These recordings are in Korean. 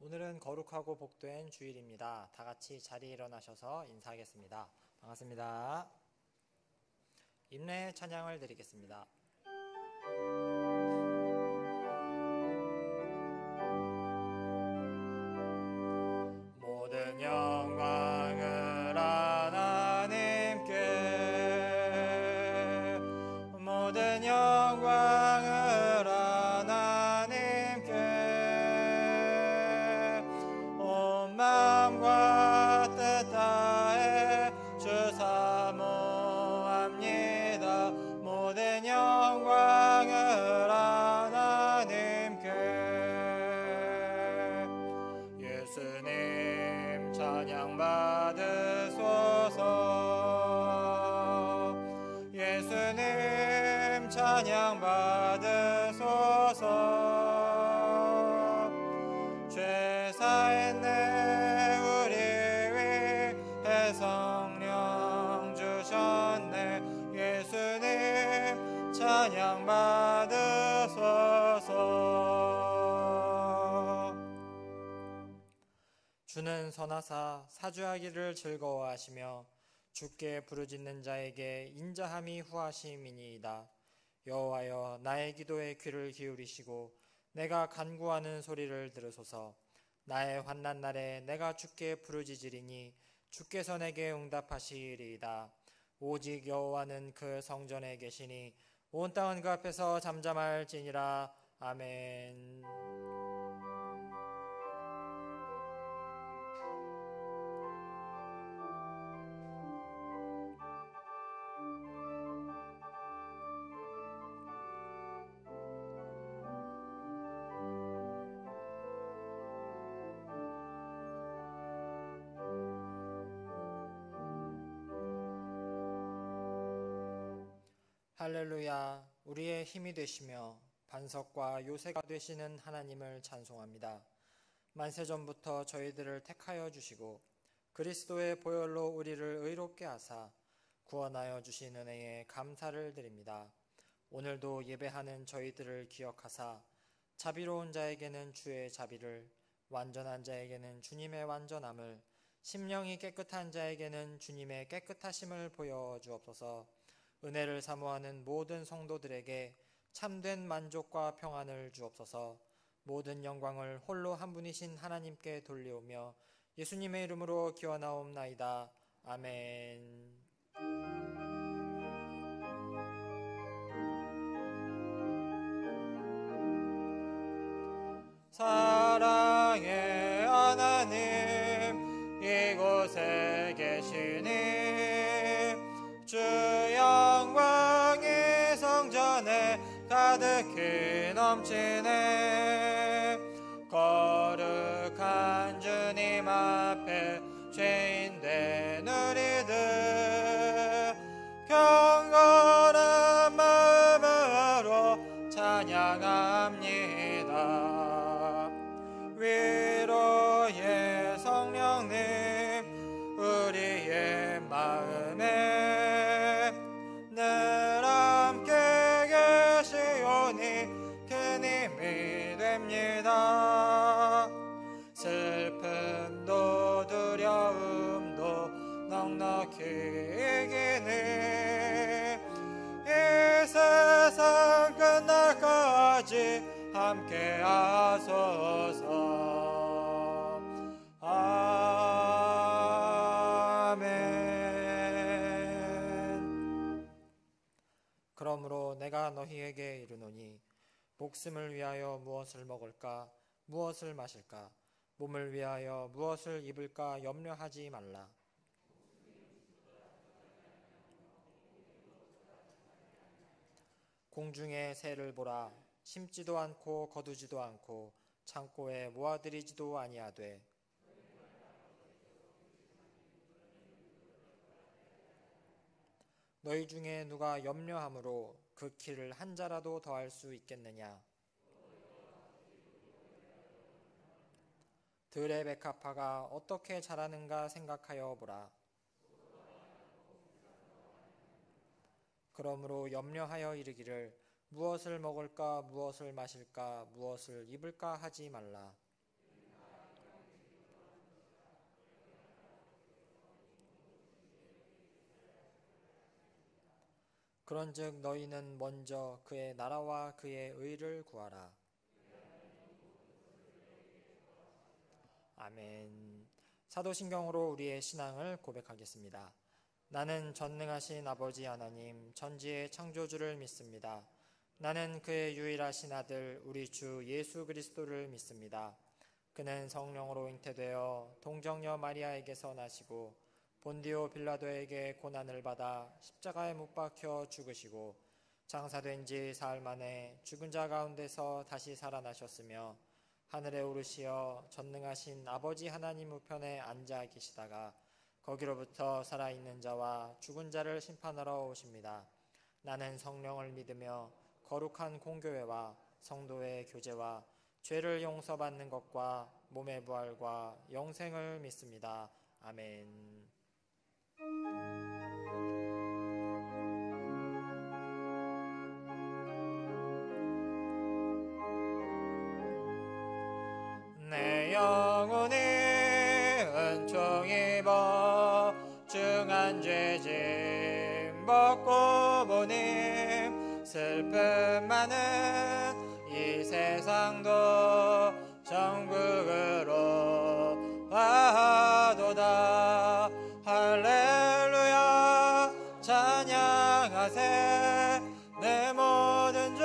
오늘은 거룩하고 복된 주일입니다. 다 같이 자리에 일어나셔서 인사하겠습니다. 반갑습니다. 임례 찬양을 드리겠습니다. 모든 영광을 하나님께, 모든 영광을 하나님께, 온 마음과 뜻 다해 주 사모합니다. 모든 영광을 하나님께. 예수님 찬양 받으소서. 예수님 찬양 받으소서. 죄 사했네 우리 위해 성령 주셨네. 예수님 찬양 받으소서. 주는 선하사 사주하기를 즐거워하시며 주께 부르짖는 자에게 인자함이 후하심이니이다. 여호와여, 나의 기도에 귀를 기울이시고 내가 간구하는 소리를 들으소서. 나의 환난 날에 내가 주께 부르짖으리니 주께서 내게 응답하시리이다. 오직 여호와는 그 성전에 계시니 온 땅은 그 앞에서 잠잠할지니라. 아멘. 할렐루야. 우리의 힘이 되시며 반석과 요새가 되시는 하나님을 찬송합니다. 만세전부터 저희들을 택하여 주시고 그리스도의 보혈로 우리를 의롭게 하사 구원하여 주신 은혜에 감사를 드립니다. 오늘도 예배하는 저희들을 기억하사 자비로운 자에게는 주의 자비를, 완전한 자에게는 주님의 완전함을, 심령이 깨끗한 자에게는 주님의 깨끗하심을 보여주옵소서. 은혜를 사모하는 모든 성도들에게 참된 만족과 평안을 주옵소서. 모든 영광을 홀로 한 분이신 하나님께 돌려오며 예수님의 이름으로 기원하옵나이다. 아멘. 사랑의 하나님, 이곳에 계시니 주 영광이 성전에 가득히 넘치네. 거룩한 주님 앞에 죄인된 우리들 경건한 마음으로 찬양합니다. 위로의 성령님, 우리의 마음에 늘 함께 계시오니 큰 힘이 됩니다. 슬픔도 두려움도 넉넉히 이기니 이 세상 끝날까지 함께 하소서. 아멘. 그러므로 내가 너희에게 이르노니 목숨을 위하여 무엇을 먹을까, 무엇을 마실까, 몸을 위하여 무엇을 입을까 염려하지 말라. 공중의 새를 보라. 심지도 않고 거두지도 않고 창고에 모아들이지도 아니하되 너희 중에 누가 염려함으로 그 키를 한 자라도 더할 수 있겠느냐. 들의 백합화가 어떻게 자라는가 생각하여 보라. 그러므로 염려하여 이르기를 무엇을 먹을까, 무엇을 마실까, 무엇을 입을까 하지 말라. 그런즉 너희는 먼저 그의 나라와 그의 의를 구하라. 아멘. 사도신경으로 우리의 신앙을 고백하겠습니다. 나는 전능하신 아버지 하나님 천지의 창조주를 믿습니다. 나는 그의 유일하신 아들 우리 주 예수 그리스도를 믿습니다. 그는 성령으로 잉태되어 동정녀 마리아에게서 나시고 본디오 빌라도에게 고난을 받아 십자가에 못 박혀 죽으시고 장사된 지 사흘 만에 죽은 자 가운데서 다시 살아나셨으며 하늘에 오르시어 전능하신 아버지 하나님 우편에 앉아 계시다가 거기로부터 살아있는 자와 죽은 자를 심판하러 오십니다. 나는 성령을 믿으며 거룩한 공교회와 성도의 교제와 죄를 용서받는 것과 몸의 부활과 영생을 믿습니다. 아멘. 내 영혼이 은총 입어 중한 죄짐 벗고 보님 슬픔 많은 이 세상도 천국으로 가도다. 할렐루야 찬양하세. 내 모든 죄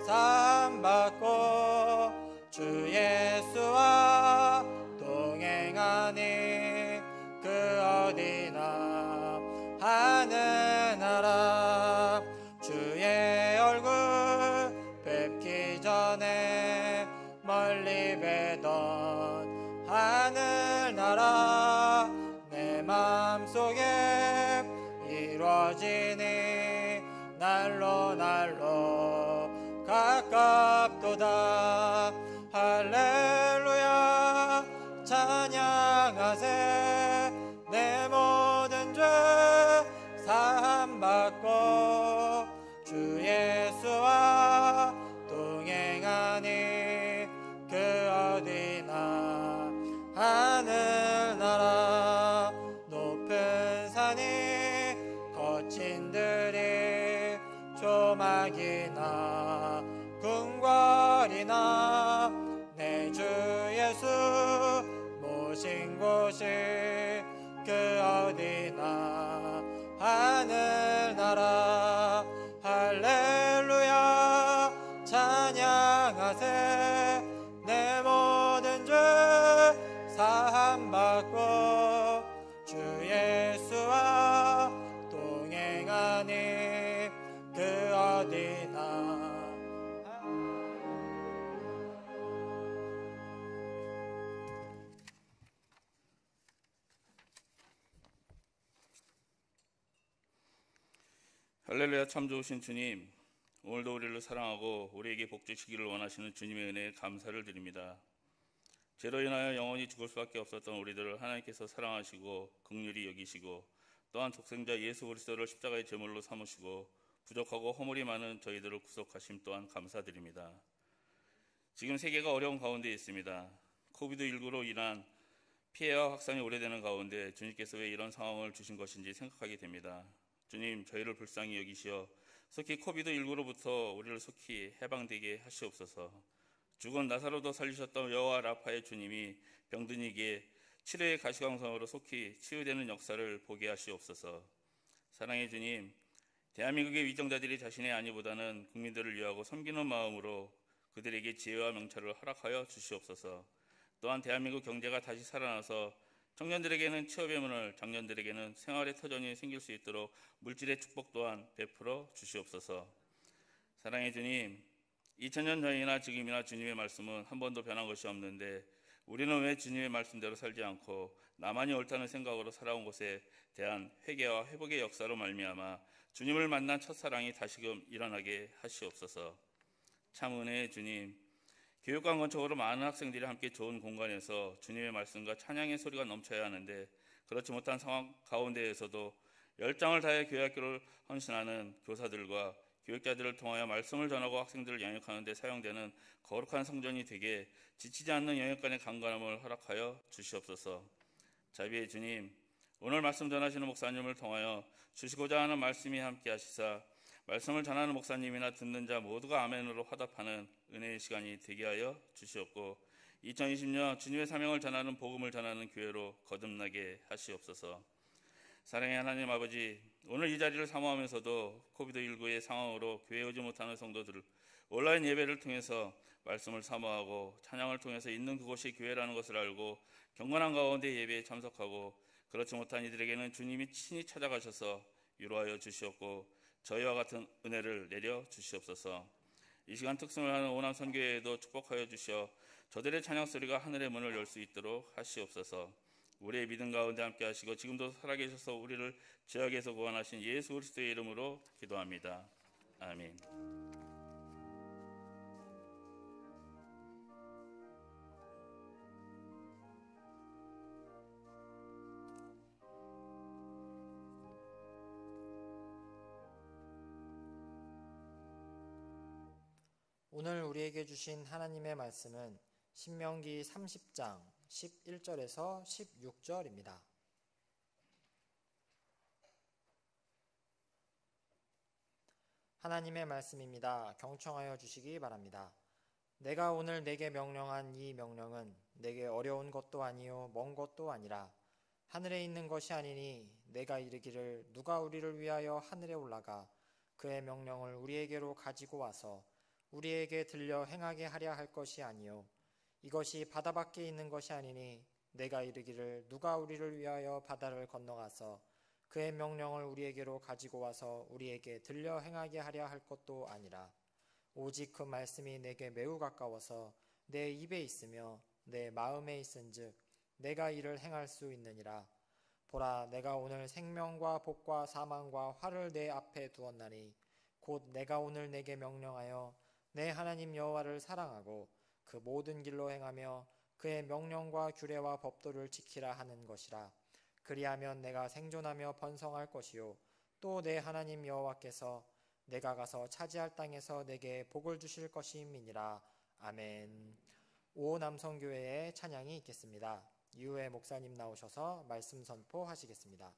사함 받고 주 예수와 동행하니 그 어디나 하늘나라. 주의 얼굴 뵙기 전에 멀리 뵈던 하늘나라. 내 마음속에 이루어지니 날로 가깝도다. 할렐루야 찬양하세. 내 모든 죄 사함 받고 주 예수와 동행하니 그 어디나 하늘나라. 높은 산이 거친 들이 조막이나 궁궐이나 내 주 예수 모신 곳이 그 어디나 하늘나라. 할렐루야 찬양하세. 내 모든 죄 사함 받고 주 예수와 동행하니 그 어디나. 할렐루야. 참 좋으신 주님, 오늘도 우리를 사랑하고 우리에게 복 주시기를 원하시는 주님의 은혜에 감사를 드립니다. 죄로 인하여 영원히 죽을 수밖에 없었던 우리들을 하나님께서 사랑하시고 긍휼히 여기시고 또한 독생자 예수 그리스도를 십자가의 제물로 삼으시고 부족하고 허물이 많은 저희들을 구속하심 또한 감사드립니다. 지금 세계가 어려운 가운데 있습니다. 코비드19로 인한 피해와 확산이 오래되는 가운데 주님께서 왜 이런 상황을 주신 것인지 생각하게 됩니다. 주님, 저희를 불쌍히 여기시어 속히 코비드19로부터 우리를 속히 해방되게 하시옵소서. 죽은 나사로도 살리셨던 여호와 라파의 주님이 병든 이에게 치료의 가시광선으로 속히 치유되는 역사를 보게 하시옵소서. 사랑의 주님, 대한민국의 위정자들이 자신의 안위보다는 국민들을 위하고 섬기는 마음으로 그들에게 지혜와 명철을 허락하여 주시옵소서. 또한 대한민국 경제가 다시 살아나서 청년들에게는 취업의 문을, 장년들에게는 생활의 터전이 생길 수 있도록 물질의 축복 또한 베풀어 주시옵소서. 사랑의 주님, 2000년 전이나 지금이나 주님의 말씀은 한 번도 변한 것이 없는데 우리는 왜 주님의 말씀대로 살지 않고 나만이 옳다는 생각으로 살아온 것에 대한 회개와 회복의 역사로 말미암아 주님을 만난 첫사랑이 다시금 일어나게 하시옵소서. 참 은혜의 주님, 교육관 건축으로 많은 학생들이 함께 좋은 공간에서 주님의 말씀과 찬양의 소리가 넘쳐야 하는데 그렇지 못한 상황 가운데에서도 열정을 다해 교회학교를 헌신하는 교사들과 교육자들을 통하여 말씀을 전하고 학생들을 양육하는 데 사용되는 거룩한 성전이 되게 지치지 않는 영역간의 강건함을 허락하여 주시옵소서. 자비의 주님, 오늘 말씀 전하시는 목사님을 통하여 주시고자 하는 말씀이 함께 하시사 말씀을 전하는 목사님이나 듣는 자 모두가 아멘으로 화답하는 은혜의 시간이 되게 하여 주시옵고 2020년 주님의 사명을 전하는 복음을 전하는 교회로 거듭나게 하시옵소서. 사랑의 하나님 아버지, 오늘 이 자리를 사모하면서도 코비드19의 상황으로 교회에 오지 못하는 성도들을 온라인 예배를 통해서 말씀을 사모하고 찬양을 통해서 있는 그곳이 교회라는 것을 알고 경건한 가운데 예배에 참석하고 그렇지 못한 이들에게는 주님이 친히 찾아가셔서 위로하여 주시옵고 저희와 같은 은혜를 내려 주시옵소서. 이 시간 특성을 하는 오남 선교회에도 축복하여 주시어 저들의 찬양 소리가 하늘의 문을 열 수 있도록 하시옵소서. 우리의 믿음 가운데 함께 하시고 지금도 살아계셔서 우리를 죄악에서 구원하신 예수 그리스도의 이름으로 기도합니다. 아멘. 오늘 우리에게 주신 하나님의 말씀은 신명기 30장 11절에서 16절입니다. 하나님의 말씀입니다. 경청하여 주시기 바랍니다. 내가 오늘 내게 명령한 이 명령은 내게 어려운 것도 아니요 먼 것도 아니라 하늘에 있는 것이 아니니 내가 이르기를 누가 우리를 위하여 하늘에 올라가 그의 명령을 우리에게로 가지고 와서 우리에게 들려 행하게 하려 할 것이 아니요 이것이 바다 밖에 있는 것이 아니니 내가 이르기를 누가 우리를 위하여 바다를 건너가서 그의 명령을 우리에게로 가지고 와서 우리에게 들려 행하게 하려 할 것도 아니라 오직 그 말씀이 내게 매우 가까워서 내 입에 있으며 내 마음에 있은즉 내가 이를 행할 수 있느니라. 보라, 내가 오늘 생명과 복과 사망과 화를 내 앞에 두었나니 곧 내가 오늘 내게 명령하여 내 하나님 여호와를 사랑하고 그 모든 길로 행하며 그의 명령과 규례와 법도를 지키라 하는 것이라. 그리하면 내가 생존하며 번성할 것이요 또 내 하나님 여호와께서 내가 가서 차지할 땅에서 내게 복을 주실 것임이니라. 아멘. 오남성교회의 찬양이 있겠습니다. 이후에 목사님 나오셔서 말씀 선포하시겠습니다.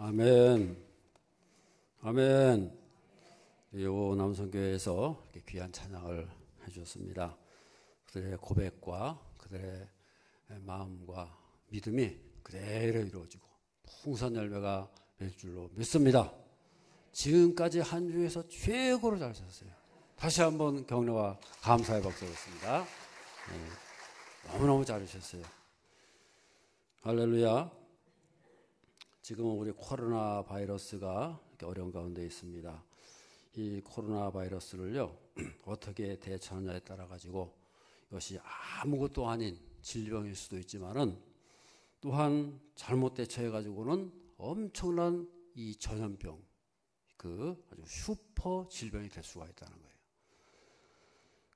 아멘. 아멘. 요 남성교회에서 이렇게 귀한 찬양을 해주셨습니다. 그들의 고백과 그들의 마음과 믿음이 그대로 이루어지고 풍성한 열매가 맺을 줄로 믿습니다. 지금까지 한 주에서 최고로 잘 쳤어요. 다시 한번 격려와 감사의 박수 드렸습니다. 너무너무 잘하셨어요. 할렐루야. 지금은 우리 코로나 바이러스가 어려운 가운데 있습니다. 이 코로나 바이러스를요, 어떻게 대처하느냐에 따라 가지고 이것이 아무것도 아닌 질병일 수도 있지만은 또한 잘못 대처해 가지고는 엄청난 이 전염병, 그 아주 슈퍼 질병이 될 수가 있다는 거예요.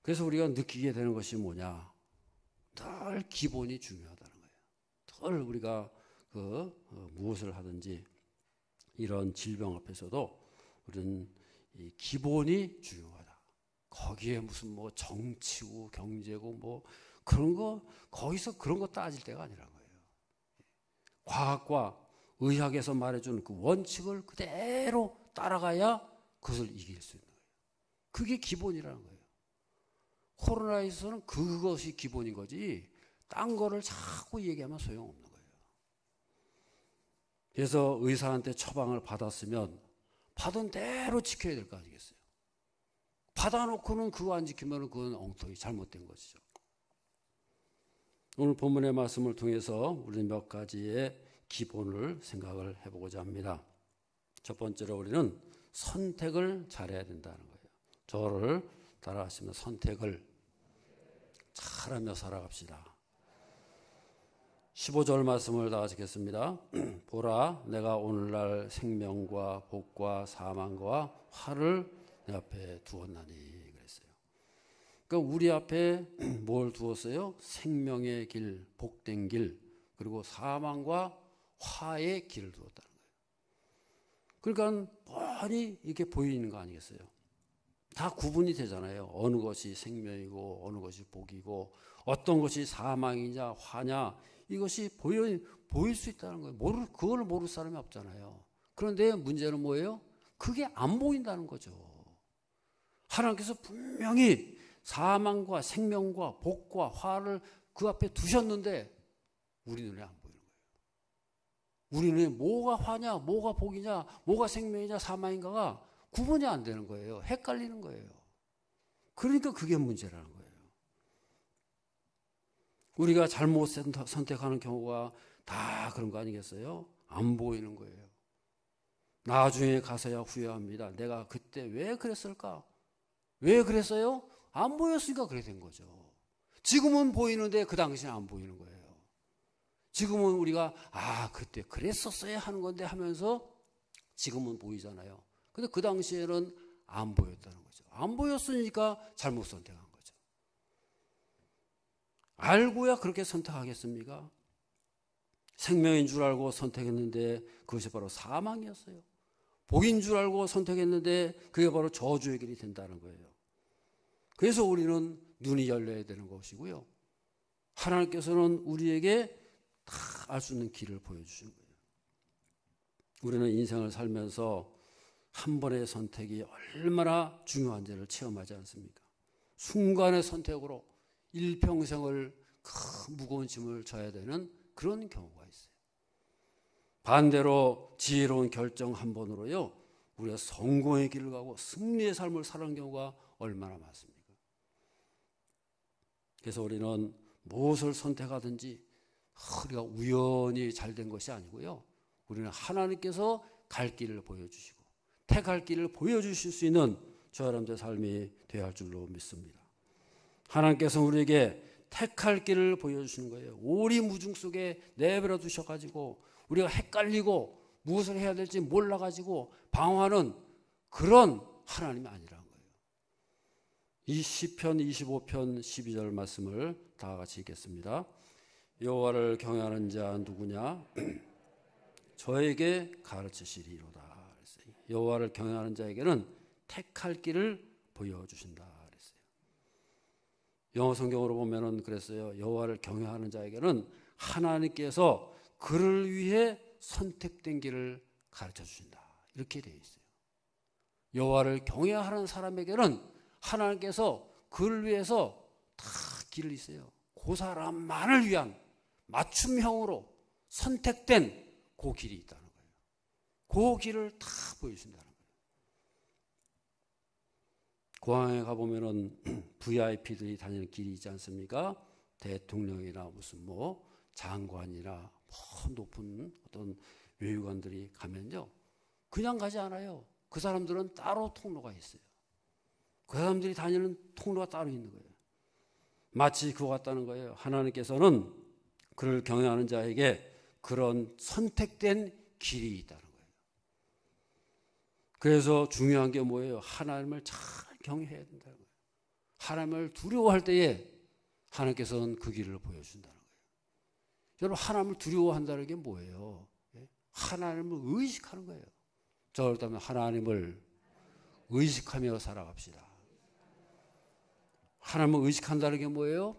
그래서 우리가 느끼게 되는 것이 뭐냐? 늘 기본이 중요하다는 거예요. 늘 우리가 무엇을 하든지 이런 질병 앞에서도 우리는 이 기본이 중요하다. 거기에 무슨 뭐 정치고 경제고 뭐 그런 거 거기서 그런 거 따질 때가 아니라는 거예요. 과학과 의학에서 말해준 그 원칙을 그대로 따라가야 그것을 이길 수 있는 거예요. 그게 기본이라는 거예요. 코로나에서는 그것이 기본인 거지 딴 거를 자꾸 얘기하면 소용없는 거예요. 그래서 의사한테 처방을 받았으면 받은 대로 지켜야 될 거 아니겠어요? 받아놓고는 그거 안 지키면 그건 엉터리 잘못된 것이죠. 오늘 본문의 말씀을 통해서 우리는 몇 가지의 기본을 생각을 해보고자 합니다. 첫 번째로 우리는 선택을 잘해야 된다는 거예요. 저를 따라하시면 선택을 잘하며 살아갑시다. 15절 말씀을 다 같이 읽겠습니다. 보라, 내가 오늘날 생명과 복과 사망과 화를 내 앞에 두었나니 그랬어요. 그러니까 우리 앞에 뭘 두었어요? 생명의 길, 복된 길, 그리고 사망과 화의 길을 두었다는 거예요. 그러니까 뻔히 이렇게 보이는 거 아니겠어요? 다 구분이 되잖아요. 어느 것이 생명이고 어느 것이 복이고 어떤 것이 사망이냐 화냐 이것이 보일 수 있다는 거예요. 그걸 모를 사람이 없잖아요. 그런데 문제는 뭐예요? 그게 안 보인다는 거죠. 하나님께서 분명히 사망과 생명과 복과 화를 그 앞에 두셨는데 우리 눈에 안 보이는 거예요. 우리 눈에 뭐가 화냐, 뭐가 복이냐, 뭐가 생명이냐, 사망인가가 구분이 안 되는 거예요. 헷갈리는 거예요. 그러니까 그게 문제라는 거예요. 우리가 잘못 선택하는 경우가 다 그런 거 아니겠어요? 안 보이는 거예요. 나중에 가서야 후회합니다. 내가 그때 왜 그랬을까? 왜 그랬어요? 안 보였으니까 그래 된 거죠. 지금은 보이는데 그 당시는 안 보이는 거예요. 지금은 우리가 그때 그랬었어야 하는 건데 하면서 지금은 보이잖아요. 근데 그 당시에는 안 보였다는 거죠. 안 보였으니까 잘못 선택한 거죠. 알고야 그렇게 선택하겠습니까? 생명인 줄 알고 선택했는데 그것이 바로 사망이었어요. 복인 줄 알고 선택했는데 그게 바로 저주의 길이 된다는 거예요. 그래서 우리는 눈이 열려야 되는 것이고요. 하나님께서는 우리에게 다 알 수 있는 길을 보여주신 거예요. 우리는 인생을 살면서 한 번의 선택이 얼마나 중요한지를 체험하지 않습니까? 순간의 선택으로 일평생을 큰 무거운 짐을 져야 되는 그런 경우가 있어요. 반대로 지혜로운 결정 한 번으로요, 우리가 성공의 길을 가고 승리의 삶을 사는 경우가 얼마나 많습니까? 그래서 우리는 무엇을 선택하든지 우리가 우연히 잘된 것이 아니고요, 우리는 하나님께서 갈 길을 보여주시고 택할 길을 보여주실 수 있는 저 여러분들의 삶이 되어야 할 줄로 믿습니다. 하나님께서 우리에게 택할 길을 보여주시는 거예요. 오리무중 속에 내버려 두셔가지고 우리가 헷갈리고 무엇을 해야 될지 몰라가지고 방황하는 그런 하나님이 아니라는 거예요. 이 시편 25편 12절 말씀을 다 같이 읽겠습니다. 여호와를 경외하는 자 누구냐? 저에게 가르치시리로다. 여호와를 경외하는 자에게는 택할 길을 보여주신다 그랬어요. 영어 성경으로 보면은 그랬어요. 여호와를 경외하는 자에게는 하나님께서 그를 위해 선택된 길을 가르쳐 주신다. 이렇게 되어 있어요. 여호와를 경외하는 사람에게는 하나님께서 그를 위해서 다 길을 있어요. 그 사람만을 위한 맞춤형으로 선택된 그 길이 있다는 거예요. 그 길을 다 보여준다는 거예요. 공항에 가보면은 VIP들이 다니는 길이 있지 않습니까? 대통령이나 무슨 뭐 장관이나 높은 어떤 외유관들이 가면요, 그냥 가지 않아요. 그 사람들은 따로 통로가 있어요. 그 사람들이 다니는 통로가 따로 있는 거예요. 마치 그와 같다는 거예요. 하나님께서는 그를 경외하는 자에게 그런 선택된 길이 있다는 거예요. 그래서 중요한 게 뭐예요? 하나님을 잘 경외해야 된다는 거예요. 하나님을 두려워할 때에 하나님께서는 그 길을 보여준다는 거예요. 여러분, 하나님을 두려워한다는 게 뭐예요? 하나님을 의식하는 거예요. 저 그렇다면 하나님을 의식하며 살아갑시다. 하나님을 의식한다는 게 뭐예요?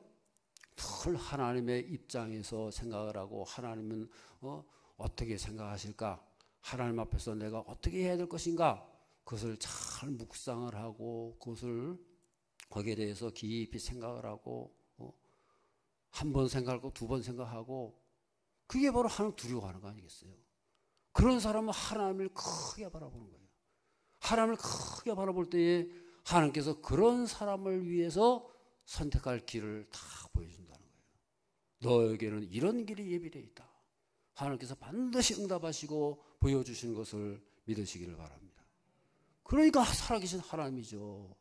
늘 하나님의 입장에서 생각을 하고, 하나님은 어떻게 생각하실까? 하나님 앞에서 내가 어떻게 해야 될 것인가? 그것을 잘 묵상을 하고, 그것을 거기에 대해서 깊이 생각을 하고, 한 번 생각하고 두 번 생각하고, 그게 바로 하나님 두려워하는 거 아니겠어요? 그런 사람은 하나님을 크게 바라보는 거예요. 하나님을 크게 바라볼 때에 하나님께서 그런 사람을 위해서 선택할 길을 다 보여준다는 거예요. 너에게는 이런 길이 예비되어 있다. 하나님께서 반드시 응답하시고 보여주시는 것을 믿으시기를 바랍니다. 그러니까 살아계신 하나님이죠.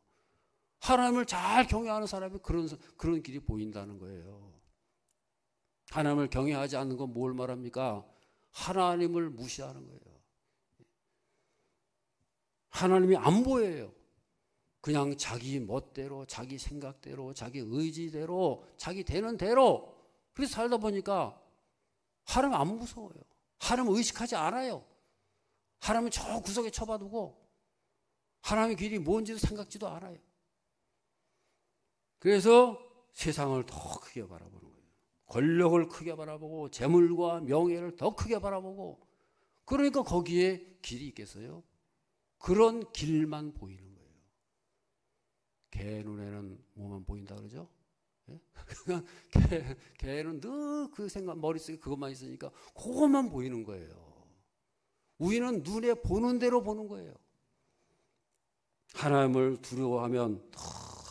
하나님을 잘 경외하는 사람이 그런 길이 보인다는 거예요. 하나님을 경외하지 않는 건 뭘 말합니까? 하나님을 무시하는 거예요. 하나님이 안 보여요. 그냥 자기 멋대로, 자기 생각대로, 자기 의지대로, 자기 되는 대로 그래서 살다 보니까 하나님 안 무서워요. 하나님 의식하지 않아요. 하나님은 저 구석에 쳐봐두고 하나님의 길이 뭔지도 생각지도 않아요. 그래서 세상을 더 크게 바라보는 거예요. 권력을 크게 바라보고 재물과 명예를 더 크게 바라보고, 그러니까 거기에 길이 있겠어요? 그런 길만 보이는 거예요. 개 눈에는 뭐만 보인다 그러죠? 예? 개는 늘 그 생각, 머릿속에 그것만 있으니까 그것만 보이는 거예요. 우리는 눈에 보는 대로 보는 거예요. 하나님을 두려워하면 더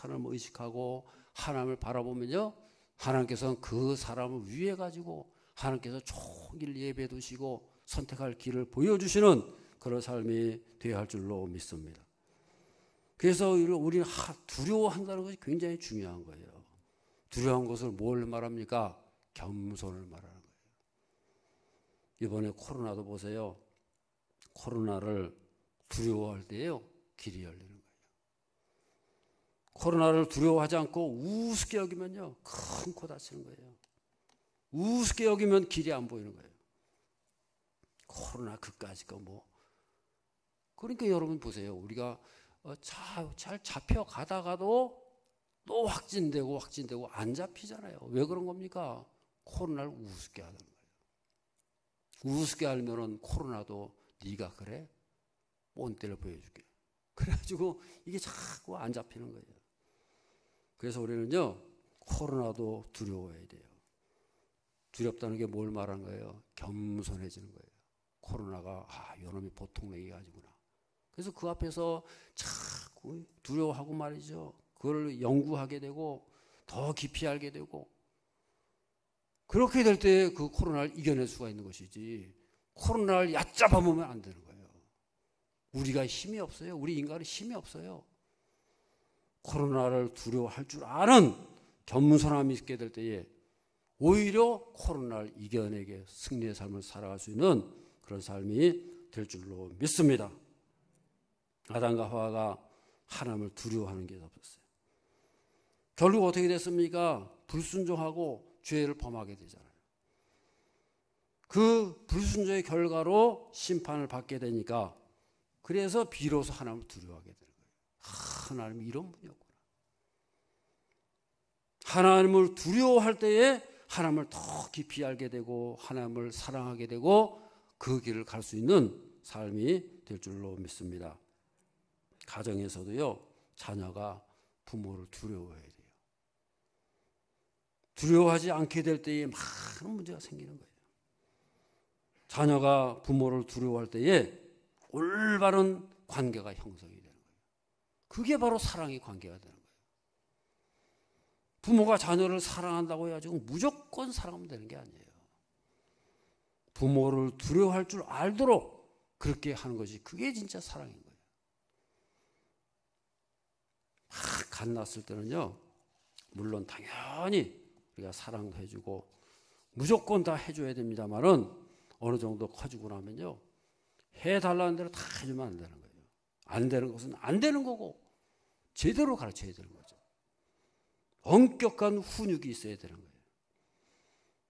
하나님을 의식하고 하나님을 바라보면요, 하나님께서는 그 사람을 위해 가지고 하나님께서 종일 예배 두시고 선택할 길을 보여주시는 그런 삶이 되어야 할 줄로 믿습니다. 그래서 우리는 두려워한다는 것이 굉장히 중요한 거예요. 두려운 것을 뭘 말합니까? 겸손을 말하는 거예요. 이번에 코로나도 보세요. 코로나를 두려워할 때에요, 길이 열리는 거예요. 코로나를 두려워하지 않고 우습게 여기면요, 큰 코 다치는 거예요. 우습게 여기면 길이 안 보이는 거예요. 코로나 그까짓 거 뭐. 그러니까 여러분 보세요. 우리가 잘 잡혀가다가도 또 확진되고 안 잡히잖아요. 왜 그런 겁니까? 코로나를 우습게 하는 거예요. 우습게 하면은 코로나도 네가 그래? 본때를 보여줄게. 그래가지고 이게 자꾸 안 잡히는 거예요. 그래서 우리는요, 코로나도 두려워해야 돼요. 두렵다는 게 뭘 말하는 거예요? 겸손해지는 거예요. 코로나가 이놈이 보통 내기가 아니구나. 그래서 그 앞에서 자꾸 두려워하고 말이죠. 그걸 연구하게 되고 더 깊이 알게 되고, 그렇게 될 때 그 코로나를 이겨낼 수가 있는 것이지, 코로나를 얕잡아 보면 안 되는 거예요. 우리가 힘이 없어요. 우리 인간은 힘이 없어요. 코로나를 두려워할 줄 아는 겸손함이 있게 될 때에 오히려 코로나를 이겨내게 승리의 삶을 살아갈 수 있는 그런 삶이 될 줄로 믿습니다. 아담과 하와가 하나님을 두려워하는 게 없었어요. 결국 어떻게 됐습니까? 불순종하고 죄를 범하게 되잖아요. 그 불순종의 결과로 심판을 받게 되니까, 그래서 비로소 하나님을 두려워하게 되는 거예요. 하나님이 이런 분이었구나. 하나님을 두려워할 때에 하나님을 더 깊이 알게 되고 하나님을 사랑하게 되고 그 길을 갈 수 있는 삶이 될 줄로 믿습니다. 가정에서도요, 자녀가 부모를 두려워해야 돼요. 두려워하지 않게 될 때에 많은 문제가 생기는 거예요. 자녀가 부모를 두려워할 때에 올바른 관계가 형성이 되는 거예요. 그게 바로 사랑의 관계가 되는 거예요. 부모가 자녀를 사랑한다고 해가지고 무조건 사랑하면 되는 게 아니에요. 부모를 두려워할 줄 알도록 그렇게 하는 것이 그게 진짜 사랑인 거예요. 막 갓 났을 때는요, 물론 당연히 우리가 사랑도 해주고 무조건 다 해줘야 됩니다만은 어느 정도 커지고 나면요, 해달라는 대로 다 해주면 안 되는 거예요. 안 되는 것은 안 되는 거고 제대로 가르쳐야 되는 거죠. 엄격한 훈육이 있어야 되는 거예요.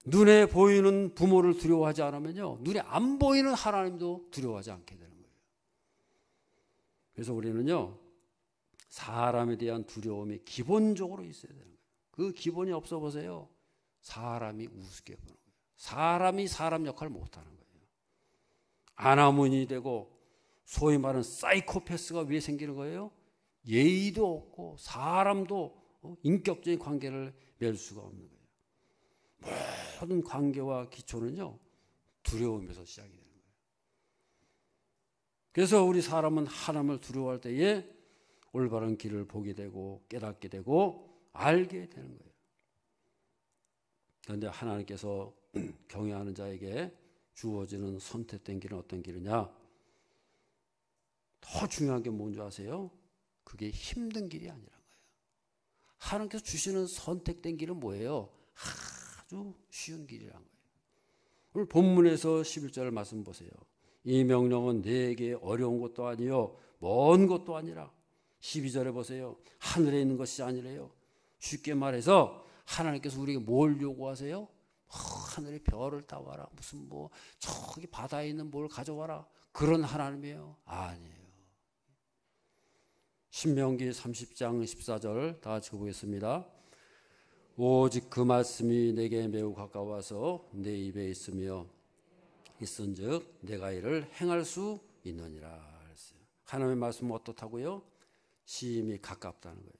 눈에 보이는 부모를 두려워하지 않으면요, 눈에 안 보이는 하나님도 두려워하지 않게 되는 거예요. 그래서 우리는요, 사람에 대한 두려움이 기본적으로 있어야 되는 거예요. 그 기본이 없어 보세요, 사람이 우습게 보는 거예요. 사람이 사람 역할을 못하는 거예요. 아나무인이 되고 소위 말하는 사이코패스가 왜 생기는 거예요? 예의도 없고 사람도 인격적인 관계를 맺을 수가 없는 거예요. 모든 관계와 기초는요, 두려움에서 시작이 되는 거예요. 그래서 우리 사람은 하나님을 두려워할 때에 올바른 길을 보게 되고 깨닫게 되고 알게 되는 거예요. 그런데 하나님께서 경외하는 자에게 주어지는 선택된 길은 어떤 길이냐? 더 중요한 게 뭔지 아세요? 그게 힘든 길이 아니란 거예요. 하나님께서 주시는 선택된 길은 뭐예요? 아주 쉬운 길이란 거예요. 오늘 본문에서 11절 말씀 보세요. 이 명령은 내게 어려운 것도 아니요 먼 것도 아니라. 12절에 보세요. 하늘에 있는 것이 아니래요. 쉽게 말해서 하나님께서 우리에게 뭘 요구하세요? 하늘의 별을 따와라. 무슨 저기 바다에 있는 뭘 가져와라. 그런 하나님이에요? 아니에요. 신명기 30장 14절 다 같이 보겠습니다. 오직 그 말씀이 내게 매우 가까워서 내 입에 있으며 있은즉 내가 이를 행할 수 있느니라 그랬어요. 하나님의 말씀은 어떻다고요? 심히 가깝다는 거예요.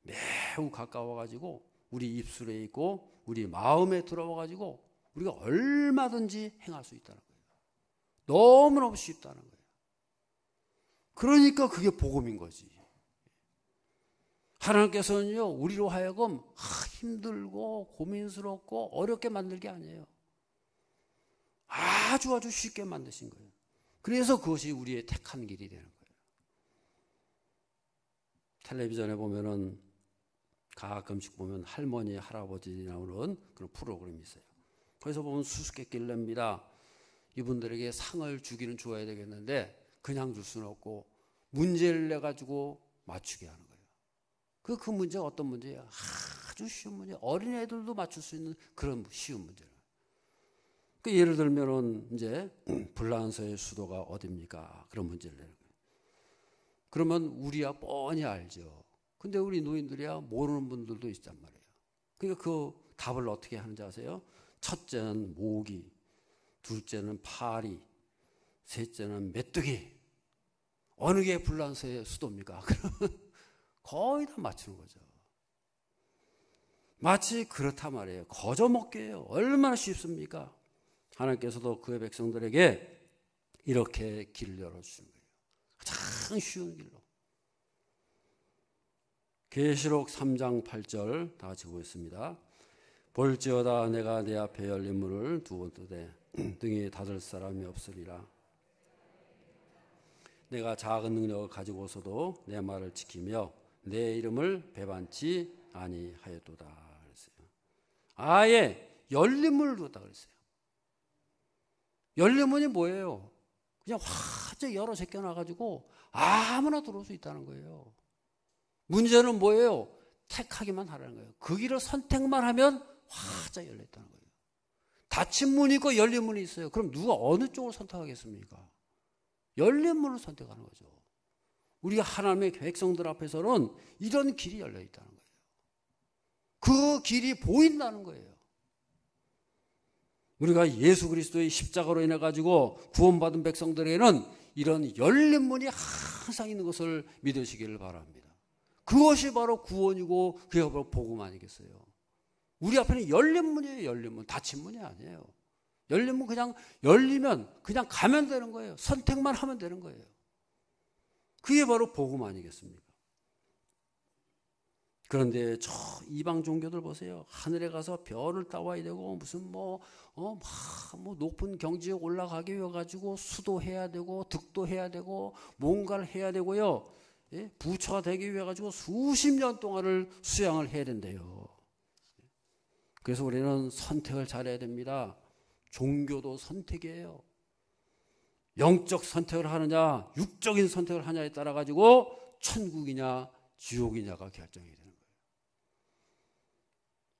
매우 가까워가지고 우리 입술에 있고 우리 마음에 들어와가지고 우리가 얼마든지 행할 수 있다는 거예요. 너무너무 쉽다는 거예요. 그러니까 그게 복음인 거지. 하나님께서는요, 우리로 하여금 힘들고 고민스럽고 어렵게 만들 게 아니에요. 아주 쉽게 만드신 거예요. 그래서 그것이 우리의 택한 길이 되는 거예요. 텔레비전에 보면은 가끔씩 보면 할머니, 할아버지 나오는 그런 프로그램이 있어요. 거기서 보면 수수께끼를 냅니다. 이분들에게 상을 주기는 줘야 되겠는데 그냥 줄 수는 없고 문제를 내가지고 맞추게 하는 거예요. 그 문제가 어떤 문제예요? 아주 쉬운 문제. 어린애들도 맞출 수 있는 그런 쉬운 문제예요. 예를 들면은 이제 불란서의 수도가 어디입니까? 그런 문제를 내는 거예요. 그러면 우리야 뻔히 알죠. 근데 우리 노인들이야 모르는 분들도 있단 말이에요. 그러니까 그 답을 어떻게 하는지 아세요? 첫째는 모기, 둘째는 파리, 셋째는 메뚜기. 어느 게 불란서의 수도입니까? 그러면 거의 다 맞추는 거죠. 마치 그렇단 말이에요. 거저먹게 해요. 얼마나 쉽습니까? 하나님께서도 그의 백성들에게 이렇게 길을 열어주신 거예요. 가장 쉬운 길로. 계시록 3장 8절 다 같이 보겠습니다. 볼지어다 내가 내 앞에 열린 문을 두 번 두되 등에 닫을 사람이 없으리라. 내가 작은 능력을 가지고서도 내 말을 지키며 내 이름을 배반치 아니하였도다 그랬어요. 아예 열린 문을 두었다 그랬어요. 열린 문이 뭐예요? 그냥 활짝 열어 제껴놔가지고 아무나 들어올 수 있다는 거예요. 문제는 뭐예요? 택하기만 하라는 거예요. 그 길을 선택만 하면 활짝 열렸다는 거예요. 닫힌 문이 있고 열린 문이 있어요. 그럼 누가 어느 쪽을 선택하겠습니까? 열린 문을 선택하는 거죠. 우리가 하나님의 백성들 앞에서는 이런 길이 열려 있다는 거예요. 그 길이 보인다는 거예요. 우리가 예수 그리스도의 십자가로 인해 가지고 구원받은 백성들에게는 이런 열린 문이 항상 있는 것을 믿으시기를 바랍니다. 그것이 바로 구원이고 그게 바로 복음 아니겠어요? 우리 앞에는 열린 문이에요. 열린 문. 닫힌 문이 아니에요. 열린 문 그냥 열리면 그냥 가면 되는 거예요. 선택만 하면 되는 거예요. 그게 바로 복음 아니겠습니까? 그런데 저 이방 종교들 보세요. 하늘에 가서 별을 따와야 되고 무슨 뭐 높은 경지에 올라가게 해가지고 수도해야 되고 득도해야 되고 뭔가를 해야 되고요. 예? 부처가 되기 위해 가지고 수십 년 동안을 수양을 해야 된대요. 그래서 우리는 선택을 잘해야 됩니다. 종교도 선택이에요. 영적 선택을 하느냐 육적인 선택을 하냐에 따라 가지고 천국이냐 지옥이냐가 결정이 되는 거예요.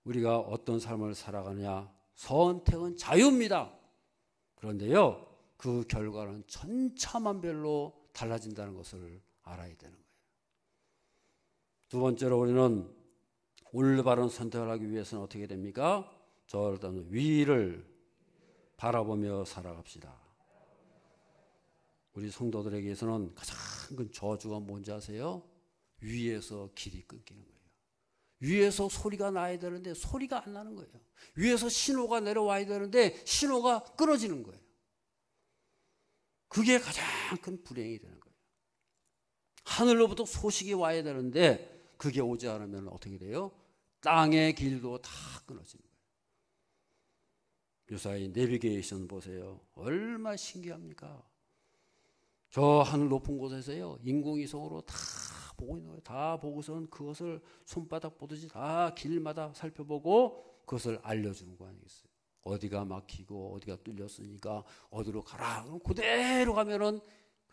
우리가 어떤 삶을 살아가느냐 선택은 자유입니다. 그런데요 그 결과는 천차만별로 달라진다는 것을 알아야 되는 거예요. 두 번째로 우리는 올바른 선택을 하기 위해서는 어떻게 됩니까? 저 위를 바라보며 살아갑시다. 우리 성도들에게서는 가장 큰 저주가 뭔지 아세요? 위에서 길이 끊기는 거예요. 위에서 소리가 나야 되는데 소리가 안 나는 거예요. 위에서 신호가 내려와야 되는데 신호가 끊어지는 거예요. 그게 가장 큰 불행이 되는 거예요. 하늘로부터 소식이 와야 되는데 그게 오지 않으면 어떻게 돼요? 땅의 길도 다 끊어지는 거예요. 요사이 내비게이션 보세요. 얼마나 신기합니까? 저 하늘 높은 곳에서요 인공위성으로 다 보고 있는 거예요. 다 보고서는 그것을 손바닥 보듯이 다 길마다 살펴보고 그것을 알려주는 거 아니겠어요? 어디가 막히고 어디가 뚫렸으니까 어디로 가라. 그럼 그대로 가면은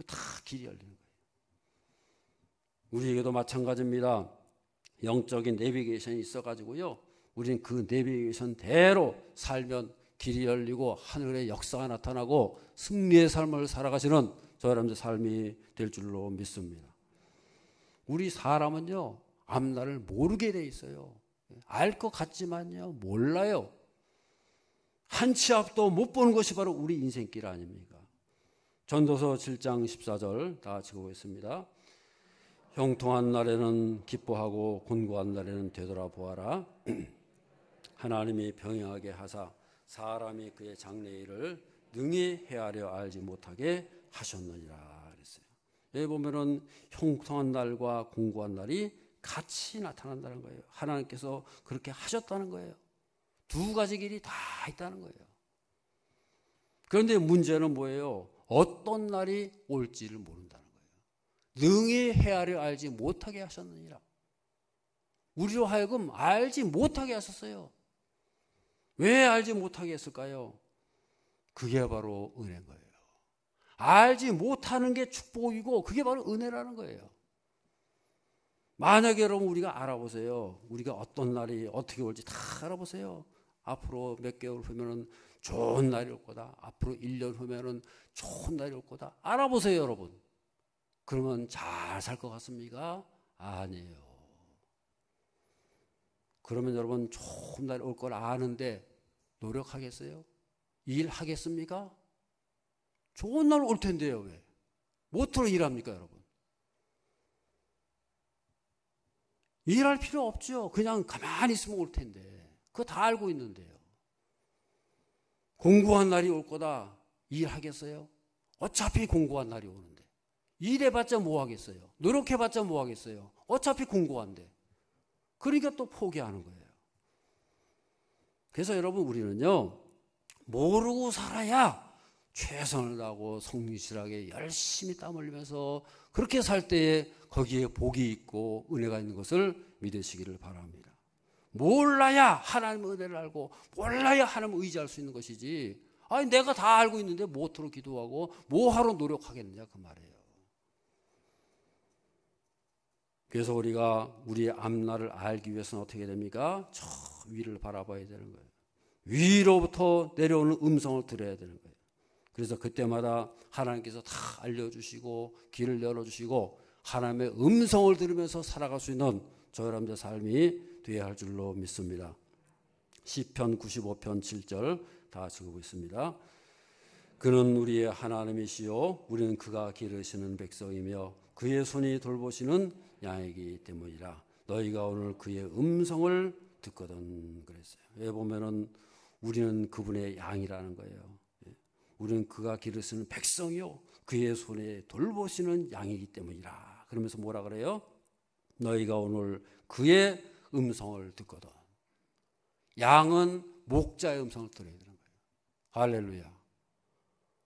다 길이 열리는 거예요. 우리에게도 마찬가지입니다. 영적인 내비게이션이 있어가지고요 우리는 그 내비게이션대로 살면 길이 열리고 하늘의 역사가 나타나고 승리의 삶을 살아가시는 저 여러분들 삶이 될 줄로 믿습니다. 우리 사람은요 앞날을 모르게 돼 있어요. 알 것 같지만요 몰라요. 한 치 앞도 못 보는 것이 바로 우리 인생길 아닙니까? 전도서 7장 14절 다 같이 보겠습니다. 형통한 날에는 기뻐하고 곤고한 날에는 되돌아보아라. 하나님이 병행하게 하사 사람이 그의 장래일을 능히 헤아려 알지 못하게 하셨느니라 그랬어요. 여기 보면은 형통한 날과 공고한 날이 같이 나타난다는 거예요. 하나님께서 그렇게 하셨다는 거예요. 두 가지 길이 다 있다는 거예요. 그런데 문제는 뭐예요? 어떤 날이 올지를 모른다는 거예요. 능히 헤아려 알지 못하게 하셨느니라. 우리로 하여금 알지 못하게 하셨어요. 왜 알지 못하게 했을까요? 그게 바로 은혜인 거예요. 알지 못하는 게 축복이고 그게 바로 은혜라는 거예요. 만약에 여러분 우리가 알아보세요. 우리가 어떤 날이 어떻게 올지 다 알아보세요. 앞으로 몇 개월 후면은 좋은 날이 올 거다. 앞으로 1년 후면은 좋은 날이 올 거다. 알아보세요, 여러분. 그러면 잘 살 것 같습니까? 아니에요. 그러면 여러분 좋은 날이 올 걸 아는데 노력하겠어요? 일하겠습니까? 좋은 날 올 텐데요. 왜? 뭐로 일합니까, 여러분? 일할 필요 없죠. 그냥 가만히 있으면 올 텐데. 그거 다 알고 있는데요. 공고한 날이 올 거다. 일하겠어요? 어차피 공고한 날이 오는데. 일해봤자 뭐 하겠어요? 노력해봤자 뭐 하겠어요? 어차피 공고한데. 그러니까 또 포기하는 거예요. 그래서 여러분 우리는요. 모르고 살아야 최선을 다하고 성실하게 열심히 땀 흘리면서 그렇게 살 때에 거기에 복이 있고 은혜가 있는 것을 믿으시기를 바랍니다. 몰라야 하나님의 은혜를 알고 몰라야 하나님을 의지할 수 있는 것이지. 아니 내가 다 알고 있는데 뭐하러 기도하고 뭐하러 노력하겠느냐 그 말이에요. 그래서 우리가 우리의 앞날을 알기 위해서는 어떻게 됩니까? 저 위를 바라봐야 되는 거예요. 위로부터 내려오는 음성을 들어야 되는 거예요. 그래서 그때마다 하나님께서 다 알려주시고 길을 열어주시고 하나님의 음성을 들으면서 살아갈 수 있는 저 여러분들의 삶이 되어야 할 줄로 믿습니다. 시편 95편 7절 다 적고 있습니다. 그는 우리의 하나님이시요 우리는 그가 기르시는 백성이며 그의 손이 돌보시는 양이기 때문이라. 너희가 오늘 그의 음성을 듣거든 그랬어요. 왜 보면은 우리는 그분의 양이라는 거예요. 우리는 그가 기르시는 백성이요 그의 손에 돌보시는 양이기 때문이라. 그러면서 뭐라 그래요? 너희가 오늘 그의 음성을 듣거든. 양은 목자의 음성을 들어야 되는 거예요. 할렐루야.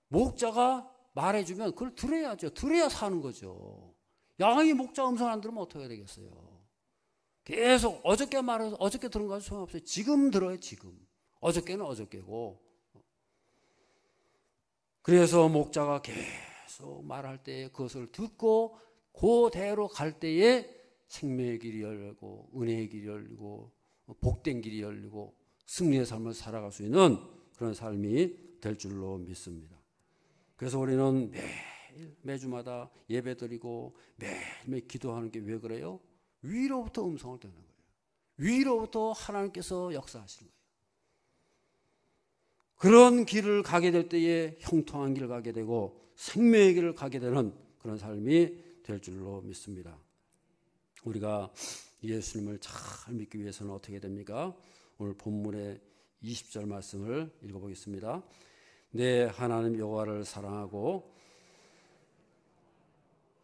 목자가 말해주면 그걸 들어야죠. 들어야 사는 거죠. 양이 목자 음성 안 들으면 어떻게 되겠어요? 계속 어저께 말해서 어저께 들은 거 소용없어요. 지금 들어요. 지금. 어저께는 어저께고. 그래서 목자가 계속 말할 때 그것을 듣고 그대로 갈 때에 생명의 길이 열리고 은혜의 길이 열리고 복된 길이 열리고 승리의 삶을 살아갈 수 있는 그런 삶이 될 줄로 믿습니다. 그래서 우리는 매주마다 예배드리고 매일 기도하는 게 왜 그래요? 위로부터 음성을 듣는 거예요. 위로부터 하나님께서 역사하시는 거예요. 그런 길을 가게 될 때에 형통한 길을 가게 되고 생명의 길을 가게 되는 그런 삶이 될 줄로 믿습니다. 우리가 예수님을 잘 믿기 위해서는 어떻게 됩니까? 오늘 본문의 20절 말씀을 읽어보겠습니다. 내 하나님 여호와를 사랑하고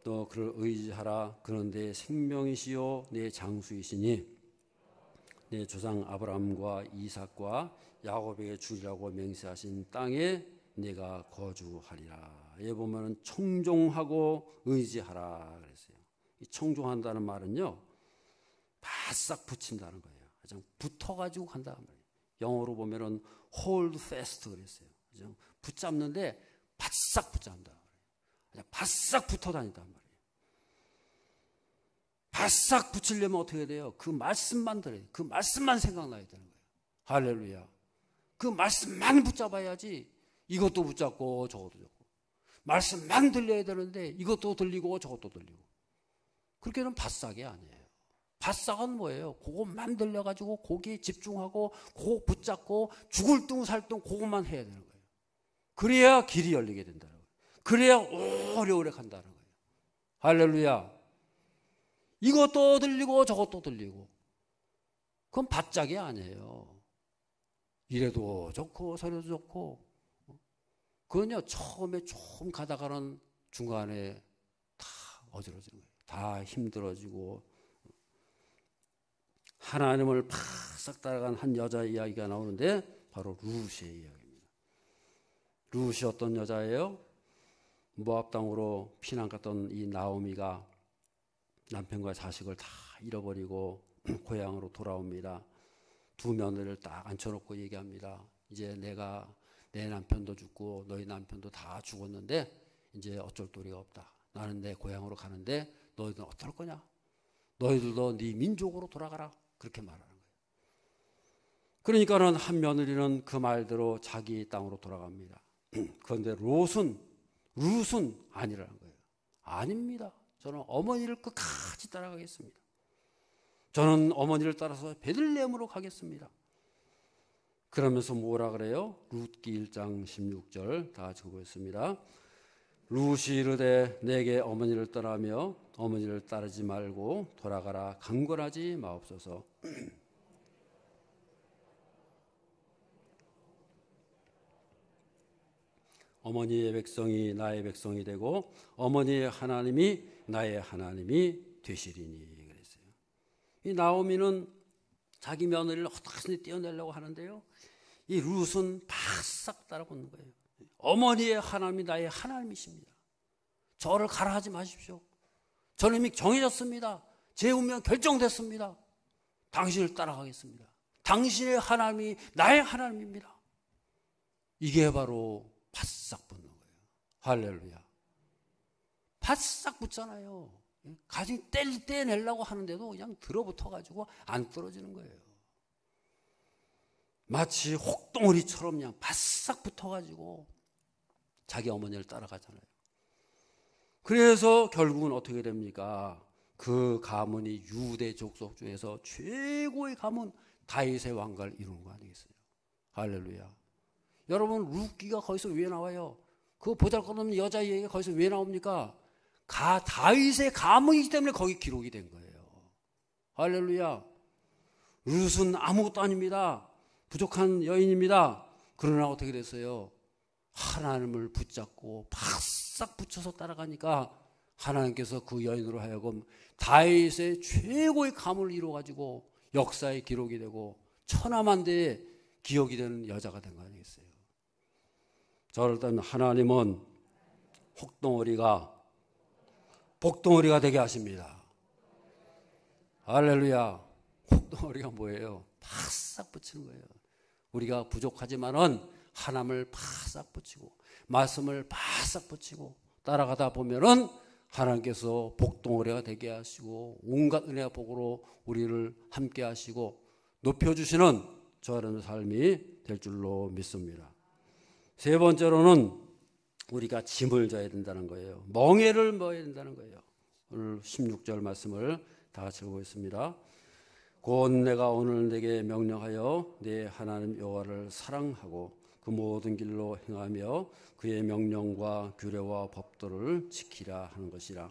또 그를 의지하라. 그는 내 생명이시요 내 장수이시니 내 조상 아브라함과 이삭과 야곱에게 주리라고 맹세하신 땅에 내가 거주하리라. 여기 보면은 청종하고 의지하라 그랬어요. 이 청종한다는 말은요, 바싹 붙인다는 거예요. 그냥 붙어가지고 간다는 말이에요. 영어로 보면은 hold fast 그랬어요. 그냥 붙잡는데 바싹 붙잡는다. 그냥 바싹 붙어 다닌단 말이에요. 바싹 붙이려면 어떻게 돼요? 그 말씀만 들어야 돼요. 그 말씀만 생각나야 되는 거예요. 할렐루야. 그 말씀만 붙잡아야지 이것도 붙잡고 저것도 잡고. 말씀만 들려야 되는데 이것도 들리고 저것도 들리고. 그렇게는 바싹이 아니에요. 바싹은 뭐예요? 그것만 들려가지고 거기에 집중하고 그거 붙잡고 죽을 둥 살 둥 그것만 해야 되는 거예요. 그래야 길이 열리게 된다는 거예요. 그래야 오래오래 간다는 거예요. 할렐루야. 이것도 들리고 저것도 들리고. 그건 바짝이 아니에요. 이래도 좋고 저래도 좋고. 그건요 처음에 좀 가다가는 중간에 다 어지러지는 거예요. 다 힘들어지고. 하나님을 바싹 따라간 한 여자 이야기가 나오는데 바로 루시의 이야기입니다. 루시 어떤 여자예요? 모압 땅으로 피난 갔던 이 나오미가 남편과 자식을 다 잃어버리고 고향으로 돌아옵니다. 두 며느리를 딱 앉혀놓고 얘기합니다. 이제 내가 내 남편도 죽고 너희 남편도 다 죽었는데 이제 어쩔 도리가 없다. 나는 내 고향으로 가는데 너희들은 어떨 거냐? 너희들도 네 민족으로 돌아가라. 그렇게 말하는 거예요. 그러니까는 한 며느리는 그 말대로 자기 땅으로 돌아갑니다. 그런데 룻은 아니라는 거예요. 아닙니다. 저는 어머니를 끝까지 따라가겠습니다. 저는 어머니를 따라서 베들레헴으로 가겠습니다. 그러면서 뭐라 그래요? 룻기 1장 16절 다 적어보겠습니다. 룻이 이르되 내게 어머니를 떠나며 어머니를 따르지 말고 돌아가라 강권하지 마옵소서. 어머니의 백성이 나의 백성이 되고 어머니의 하나님이 나의 하나님이 되시리니 그랬어요. 이 나오미는 자기 며느리를 어떻게든 떼어내려고 하는데요. 이 룻은 바싹 따라붙는 거예요. 어머니의 하나님이 나의 하나님이십니다. 저를 가라 하지 마십시오. 저는 이미 정해졌습니다. 제 운명 결정됐습니다. 당신을 따라가겠습니다. 당신의 하나님이 나의 하나님입니다. 이게 바로 바싹 붙는 거예요. 할렐루야. 바싹 붙잖아요. 가진 떼내려고 하는데도 그냥 들어붙어가지고 안 떨어지는 거예요. 마치 혹덩어리처럼 그냥 바싹 붙어가지고 자기 어머니를 따라가잖아요. 그래서 결국은 어떻게 됩니까? 그 가문이 유대 족속 중에서 최고의 가문 다윗의 왕가를 이루는 거 아니겠어요? 할렐루야. 여러분 룻기가 거기서 왜 나와요? 그 보잘것없는 여자 얘기가 거기서 왜 나옵니까? 다윗의 가문이기 때문에 거기 기록이 된 거예요. 할렐루야. 룻은 아무것도 아닙니다. 부족한 여인입니다. 그러나 어떻게 됐어요? 하나님을 붙잡고 바싹 붙여서 따라가니까 하나님께서 그 여인으로 하여금 다윗의 최고의 가문을 이루어가지고 역사에 기록이 되고 천하만대에 기억이 되는 여자가 된 거 아니겠어요? 저럴 때는 하나님은 혹덩어리가 복덩어리가 되게 하십니다. 할렐루야. 혹덩어리가 뭐예요? 바싹 붙이는 거예요. 우리가 부족하지만은 하나님을 바싹 붙이고 말씀을 바싹 붙이고 따라가다 보면은 하나님께서 복덩어리가 되게 하시고 온갖 은혜와 복으로 우리를 함께 하시고 높여주시는 저런 삶이 될 줄로 믿습니다. 세 번째로는 우리가 짐을 져야 된다는 거예요. 멍에를 먹어야 된다는 거예요. 오늘 16절 말씀을 다 같이 보겠습니다. 곧 내가 오늘 내게 명령하여 내 하나님 여호와를 사랑하고 그 모든 길로 행하며 그의 명령과 규례와 법도를 지키라 하는 것이라.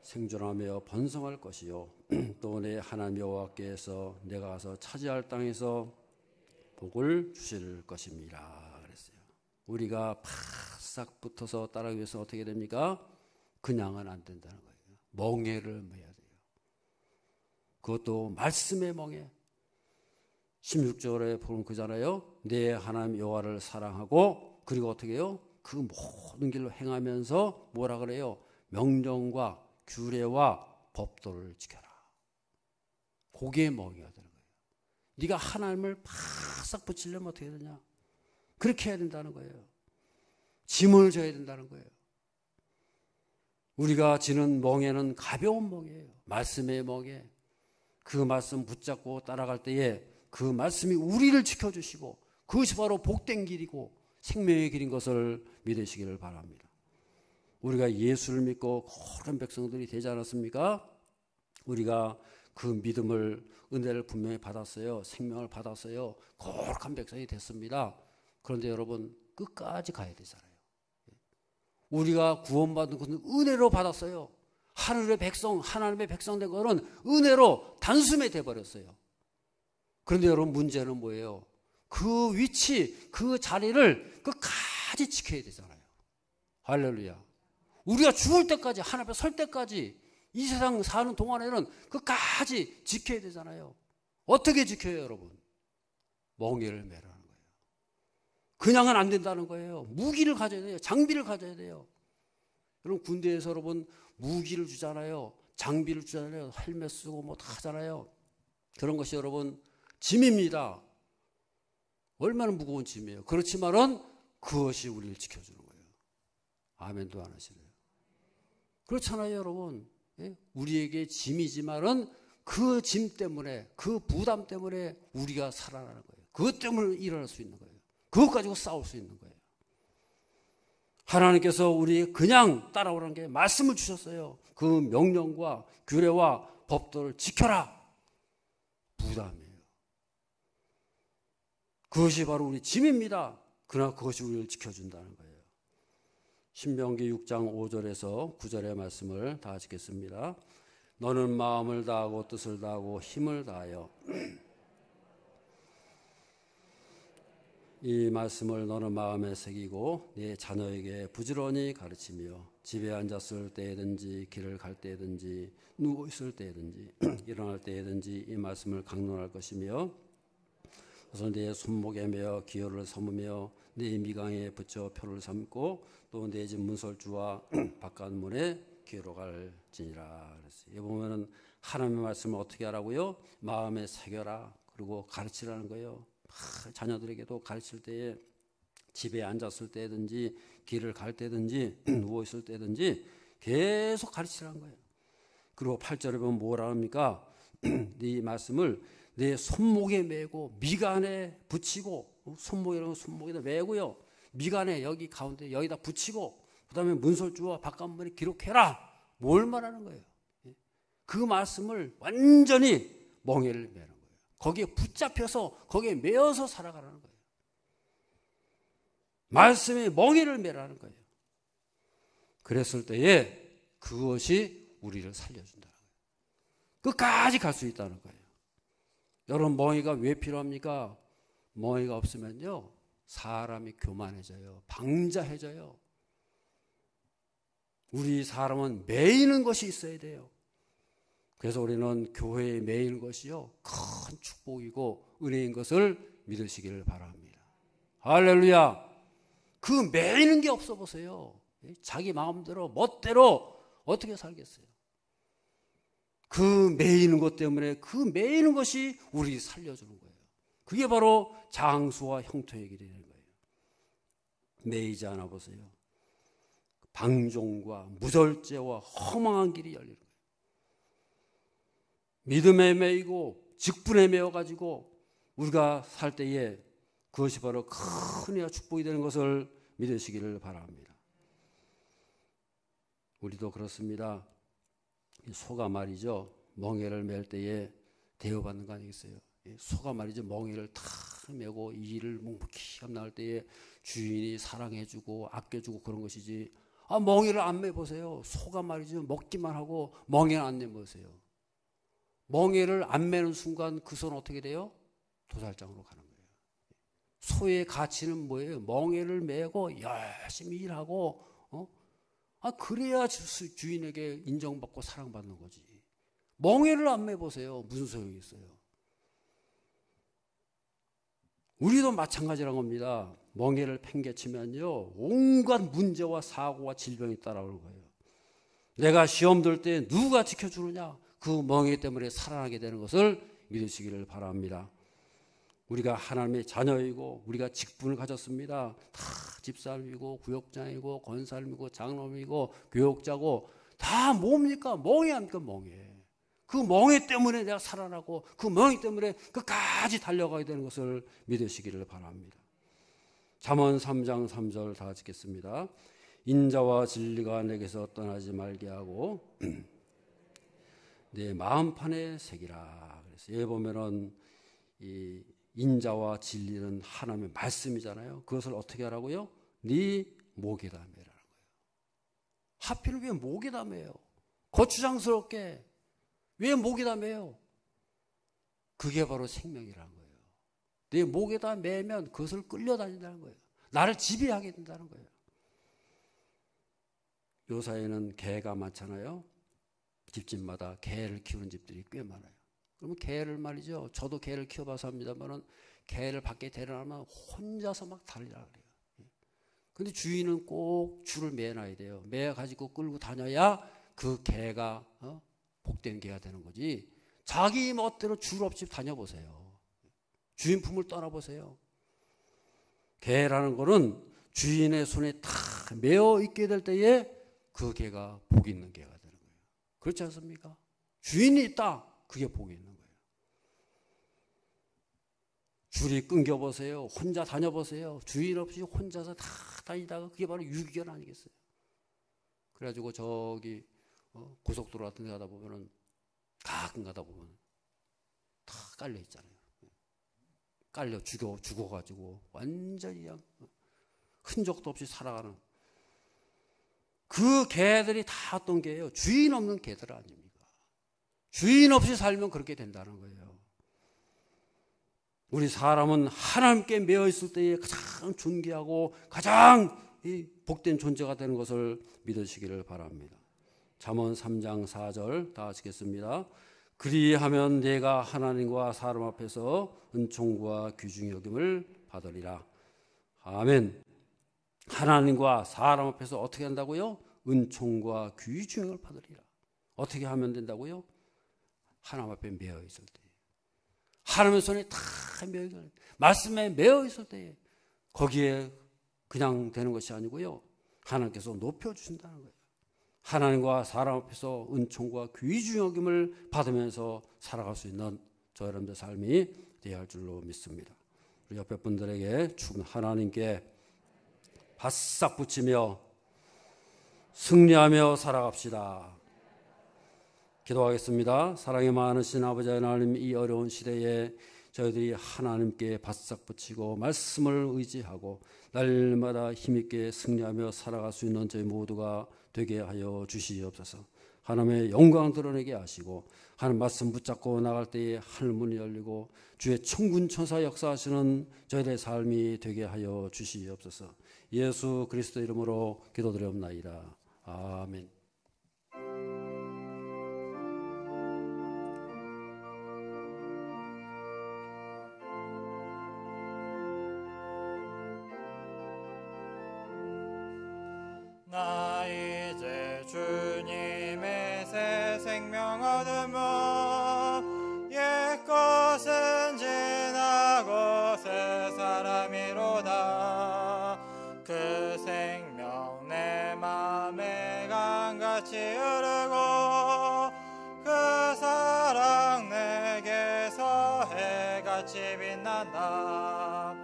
생존하며 번성할 것이요 또 내 하나님 여호와께서 내가 가서 차지할 땅에서 복을 주실 것입니다. 그랬어요. 우리가 바싹 붙어서 따라가기 위해서 어떻게 됩니까? 그냥은 안 된다는 거예요. 멍에를 매야 돼요. 그것도 말씀의 멍에. 16절에 보면 그잖아요. 내 하나님 여호와를 사랑하고 그리고 어떻게 해요? 그 모든 길로 행하면서 뭐라 그래요? 명령과 규례와 법도를 지켜라. 그게 멍이가 되는 거예요. 네가 하나님을 바싹 붙이려면 어떻게 해야 되냐? 그렇게 해야 된다는 거예요. 짐을 져야 된다는 거예요. 우리가 지는 멍에는 가벼운 멍이에요. 말씀의 멍에. 그 말씀 붙잡고 따라갈 때에 그 말씀이 우리를 지켜주시고 그것이 바로 복된 길이고 생명의 길인 것을 믿으시기를 바랍니다. 우리가 예수를 믿고 거룩한 백성들이 되지 않았습니까? 우리가 그 믿음을 은혜를 분명히 받았어요. 생명을 받았어요. 거룩한 백성이 됐습니다. 그런데 여러분 끝까지 가야 되잖아요. 우리가 구원받은 것은 은혜로 받았어요. 하늘의 백성, 하나님의 백성 된 것은 은혜로 단숨에 돼버렸어요. 그런데 여러분 문제는 뭐예요? 그 위치, 그 자리를 끝까지 지켜야 되잖아요. 할렐루야. 우리가 죽을 때까지 하나님 앞에 설 때까지 이 세상 사는 동안에는 끝까지 지켜야 되잖아요. 어떻게 지켜요 여러분? 멍에를 매라는 거예요. 그냥은 안 된다는 거예요. 무기를 가져야 돼요. 장비를 가져야 돼요. 여러분 군대에서 여러분 무기를 주잖아요. 장비를 주잖아요. 헬멧 쓰고 뭐 다 하잖아요. 그런 것이 여러분 짐입니다. 얼마나 무거운 짐이에요. 그렇지만은 그것이 우리를 지켜주는 거예요. 아멘도 안 하시네요. 그렇잖아요 여러분. 예? 우리에게 짐이지만은 그 짐 때문에 그 부담 때문에 우리가 살아나는 거예요. 그것 때문에 일어날 수 있는 거예요. 그것 가지고 싸울 수 있는 거예요. 하나님께서 우리 그냥 따라오라는 게 말씀을 주셨어요. 그 명령과 규례와 법도를 지켜라. 부담이에요. 그것이 바로 우리 짐입니다. 그러나 그것이 우리를 지켜준다는 거예요. 신명기 6장 5절에서 9절의 말씀을 다 읽겠습니다. 너는 마음을 다하고 뜻을 다하고 힘을 다하여 이 말씀을 너는 마음에 새기고 네 자녀에게 부지런히 가르치며 집에 앉았을 때든지 길을 갈 때든지 누워 있을 때든지 일어날 때든지 이 말씀을 강론할 것이며 그래서 네 손목에 매어 기호를 삼으며 네 미강에 붙여 표를 삼고 또 내 집 문설주와 바깥문에 기호로 갈지니라. 여기 보면은 하나님의 말씀을 어떻게 하라고요? 마음에 새겨라. 그리고 가르치라는 거예요. 자녀들에게도 가르칠 때에 집에 앉았을 때든지 길을 갈 때든지 누워 있을 때든지 계속 가르치라는 거예요. 그리고 8절에 보면 뭐라 합니까? 네 말씀을 내 손목에 메고 미간에 붙이고 손목이라면 손목에다 메고요. 미간에 여기 가운데 여기다 붙이고 그다음에 문설주와 바깥문에 기록해라. 뭘 말하는 거예요? 그 말씀을 완전히 멍에를 매는 거예요. 거기에 붙잡혀서 거기에 매어서 살아가라는 거예요. 말씀에 멍에를 매라는 거예요. 그랬을 때에 그것이 우리를 살려준다는 거예요. 끝까지 갈 수 있다는 거예요. 여러분, 멍에가 왜 필요합니까? 멍에가 없으면요, 사람이 교만해져요. 방자해져요. 우리 사람은 매이는 것이 있어야 돼요. 그래서 우리는 교회에 매이는 것이요, 큰 축복이고 은혜인 것을 믿으시기를 바랍니다. 할렐루야. 그 매이는 게 없어 보세요. 자기 마음대로 멋대로 어떻게 살겠어요? 그 매이는 것 때문에 그 매이는 것이 우리 살려주는 거예요. 그게 바로 장수와 형통의 길이 되는 거예요. 매이지 않아 보세요. 방종과 무절제와 허망한 길이 열리는 거예요. 믿음에 매이고 직분에 매여가지고 우리가 살 때에 그것이 바로 큰 은혜와 축복이 되는 것을 믿으시기를 바랍니다. 우리도 그렇습니다. 소가 말이죠, 멍에를 맬 때에 대우받는 거 아니겠어요? 소가 말이죠, 멍에를 탁 메고 이를 묵묵히 감당할 때에 주인이 사랑해주고 아껴주고 그런 것이지, 멍에를 안 매보세요. 소가 말이죠, 먹기만 하고 멍에를 안 내보세요. 멍에를 안 매는 순간 그 소는 어떻게 돼요? 도살장으로 가는 거예요. 소의 가치는 뭐예요? 멍에를 메고 열심히 일하고, 그래야 주인에게 인정받고 사랑받는 거지. 멍에를 안 매보세요. 무슨 소용이 있어요? 우리도 마찬가지란 겁니다. 멍에를 팽개치면요, 온갖 문제와 사고와 질병이 따라오는 거예요. 내가 시험 들 때 누가 지켜주느냐? 그 멍에 때문에 살아나게 되는 것을 믿으시기를 바랍니다. 우리가 하나님의 자녀이고 우리가 직분을 가졌습니다. 다 집사람이고 구역장이고 권사님이고 장로이고 교역자고 다 뭡니까? 멍에 아닙니까? 멍에. 그 멍에 때문에 내가 살아나고 그 멍에 때문에 끝까지 달려가야 되는 것을 믿으시기를 바랍니다. 잠언 3장 3절 다 읽겠습니다. 인자와 진리가 내게서 떠나지 말게 하고 내 마음판에 새기라. 그래서 여기 보면은 이 인자와 진리는 하나님의 말씀이잖아요. 그것을 어떻게 하라고요? 네 목에다 매라는 거예요. 하필 왜 목에다 매요? 거추장스럽게 왜 목에다 매요? 그게 바로 생명이라는 거예요. 내 목에다 매면 그것을 끌려다닌다는 거예요. 나를 지배하게 된다는 거예요. 요사이는 개가 많잖아요. 집집마다 개를 키우는 집들이 꽤 많아요. 그러면 개를 말이죠, 저도 개를 키워봐서 합니다만은 개를 밖에 데려가면 혼자서 막 달리라 그래요. 근데 주인은 꼭 줄을 매놔야 돼요. 매가지고 끌고 다녀야 그 개가 복된 개가 되는 거지. 자기 멋대로 줄 없이 다녀보세요. 주인 품을 떠나보세요. 개라는 거는 주인의 손에 다 매어 있게 될 때에 그 개가 복 있는 개가 되는 거예요. 그렇지 않습니까? 주인이 있다, 그게 복이 있는 거예요. 줄이 끊겨보세요. 혼자 다녀보세요. 주인 없이 혼자서 다 다니다가 그게 바로 유기견 아니겠어요? 그래가지고 저기 고속도로 같은 데 가다 보면은 가끔 가다 보면 다 깔려 있잖아요. 깔려 죽어가지고 완전히 그냥 흔적도 없이 살아가는 그 개들이 다 어떤 개예요? 주인 없는 개들 아닙니까? 주인 없이 살면 그렇게 된다는 거예요. 우리 사람은 하나님께 매어 있을 때에 가장 존귀하고 가장 복된 존재가 되는 것을 믿으시기를 바랍니다. 잠언 3장 4절 다 하시겠습니다. 그리하면 내가 하나님과 사람 앞에서 은총과 귀중히 여김을 받으리라. 아멘. 하나님과 사람 앞에서 어떻게 한다고요? 은총과 귀중을 받으리라. 어떻게 하면 된다고요? 하나님 앞에 매어 있을 때, 하나님의 손에 다 매어 있을 때, 말씀에 매어 있을 때, 거기에 그냥 되는 것이 아니고요, 하나님께서 높여주신다는 거예요. 하나님과 사람 앞에서 은총과 귀중히 여김을 받으면서 살아갈 수 있는 저 여러분들 삶이 되어야 할 줄로 믿습니다. 우리 옆에 분들에게 하나님께 바싹 붙이며 승리하며 살아갑시다. 기도하겠습니다. 사랑이 많으신 아버지 하나님, 이 어려운 시대에 저희들이 하나님께 바싹 붙이고 말씀을 의지하고 날마다 힘있게 승리하며 살아갈 수 있는 저희 모두가 되게 하여 주시옵소서. 하나님의 영광 드러내게 하시고 하나님 말씀 붙잡고 나갈 때에 하늘문이 열리고 주의 천군 천사 역사하시는 저희들의 삶이 되게 하여 주시옵소서. 예수 그리스도 이름으로 기도드리옵나이다. 아멘. 나 이제 주님의 새 생명 얻으며 옛것은 지나고 새 사람이로다. 그 생명 내 맘에 강같이 흐르고 그 사랑 내게서 해같이 빛난다.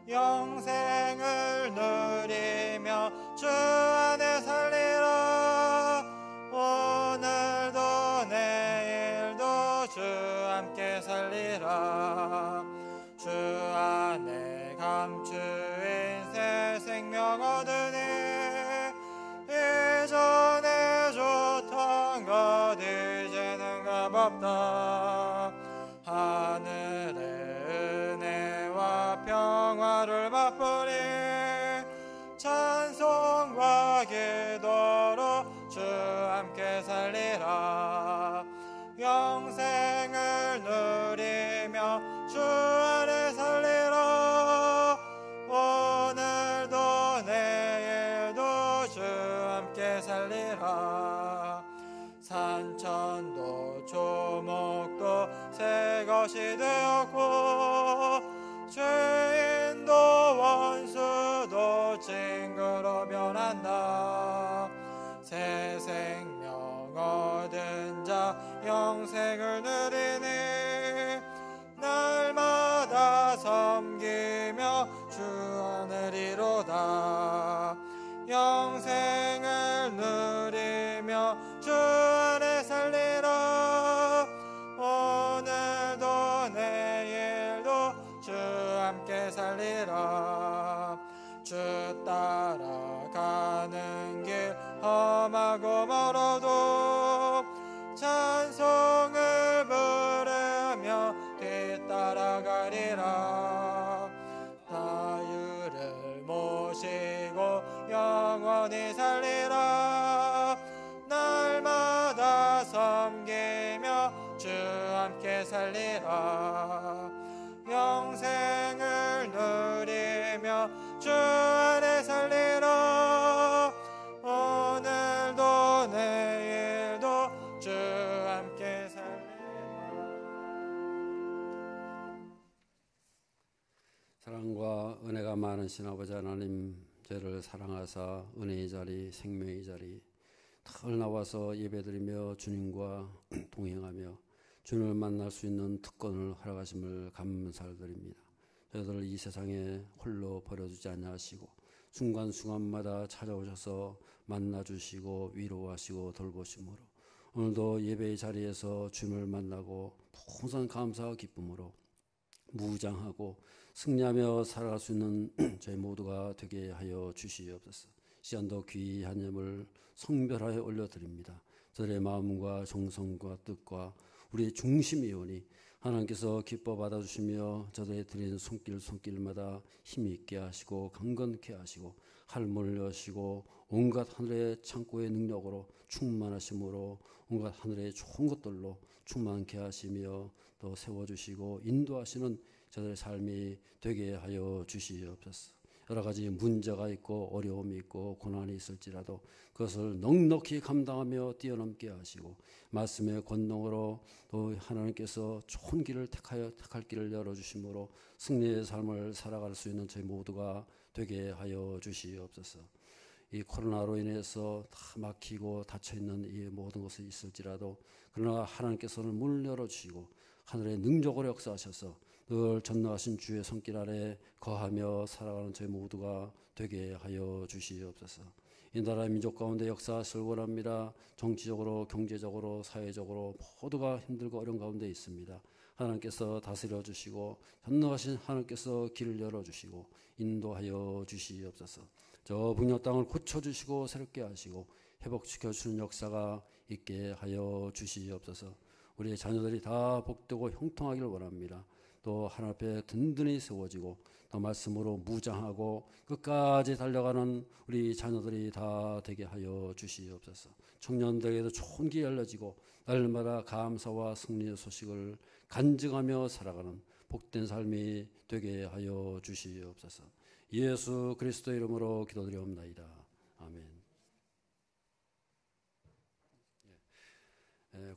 영생을 누리며 주 안에 살리라. 오늘도 내일도 주 함께 살리라. 주 안에 감추인 새 생명 얻으니 이전에 좋던 것 이제는 값없다. 하늘의 은혜와 평화를 맛보니 찬송과 기도로 주 함께 살리라. 영생을 누리며 주 안에 살리라. 오늘도 내일도 주 함께 살리라. 산천도 조목도 새 것이 되었고 죄인도 원수도 친구로 변한다. 새 생명 얻은 자 영생을 누리니 날마다 섬기며 주 안을 이루다. 영생을 누리며 주 안에 살리라. 오늘도 내일도 주 함께 살리라. 주 따라가는 길 험하고 멀어도 찬송을 부르며 뒤따라가리라. 자유를 모시고 영원히 살리라. 날마다 섬기며 주 함께 살리라. 영생을 누리며 주 안에 살리라. 오늘도 내일도 주 함께 살리라. 사랑과 은혜가 많으신 아버지 하나님, 저를 사랑하사 은혜의 자리, 생명의 자리 늘 나와서 예배드리며 주님과 동행하며 주님을 만날 수 있는 특권을 허락하심을 감사드립니다. 저희들을 이 세상에 홀로 버려두지 않으시고 순간순간마다 찾아오셔서 만나주시고 위로하시고 돌보심으로 오늘도 예배의 자리에서 주님을 만나고 풍성한 감사와 기쁨으로 무장하고 승리하며 살아갈 수 있는 저희 모두가 되게 하여 주시옵소서. 시간도 귀한 예물 성별하여 올려드립니다. 저들의 마음과 정성과 뜻과 우리의 중심이오니 하나님께서 기뻐 받아주시며 저들의 드리는 손길마다 힘있게 하시고 강건케 하시고 할문을 여시고 온갖 하늘의 창고의 능력으로 충만하심으로 온갖 하늘의 좋은 것들로 충만케 하시며 또 세워주시고 인도하시는 저들의 삶이 되게 하여 주시옵소서. 여러 가지 문제가 있고 어려움이 있고 고난이 있을지라도 그것을 넉넉히 감당하며 뛰어넘게 하시고 말씀의 권능으로 또 하나님께서 좋은 길을 택할 길을 열어주심으로 승리의 삶을 살아갈 수 있는 저희 모두가 되게 하여 주시옵소서. 이 코로나로 인해서 다 막히고 닫혀있는 이 모든 것이 있을지라도 그러나 하나님께서는 문을 열어주시고 하늘의 능력으로 역사하셔서 늘 전능하신 주의 손길 아래 거하며 살아가는 저희 모두가 되게 하여 주시옵소서. 이 나라의 민족 가운데 역사하시길 원합니다. 정치적으로 경제적으로 사회적으로 모두가 힘들고 어려운 가운데 있습니다. 하나님께서 다스려 주시고 전능하신 하나님께서 길을 열어주시고 인도하여 주시옵소서. 저 북녘 땅을 고쳐주시고 새롭게 하시고 회복시켜주는 역사가 있게 하여 주시옵소서. 우리의 자녀들이 다 복되고 형통하기를 원합니다. 또 하나님 앞에 든든히 세워지고 또 말씀으로 무장하고 끝까지 달려가는 우리 자녀들이 다 되게 하여 주시옵소서. 청년들에게도 좋은 길이 열려지고 날마다 감사와 승리의 소식을 간증하며 살아가는 복된 삶이 되게 하여 주시옵소서. 예수 그리스도 이름으로 기도드리옵나이다. 아멘.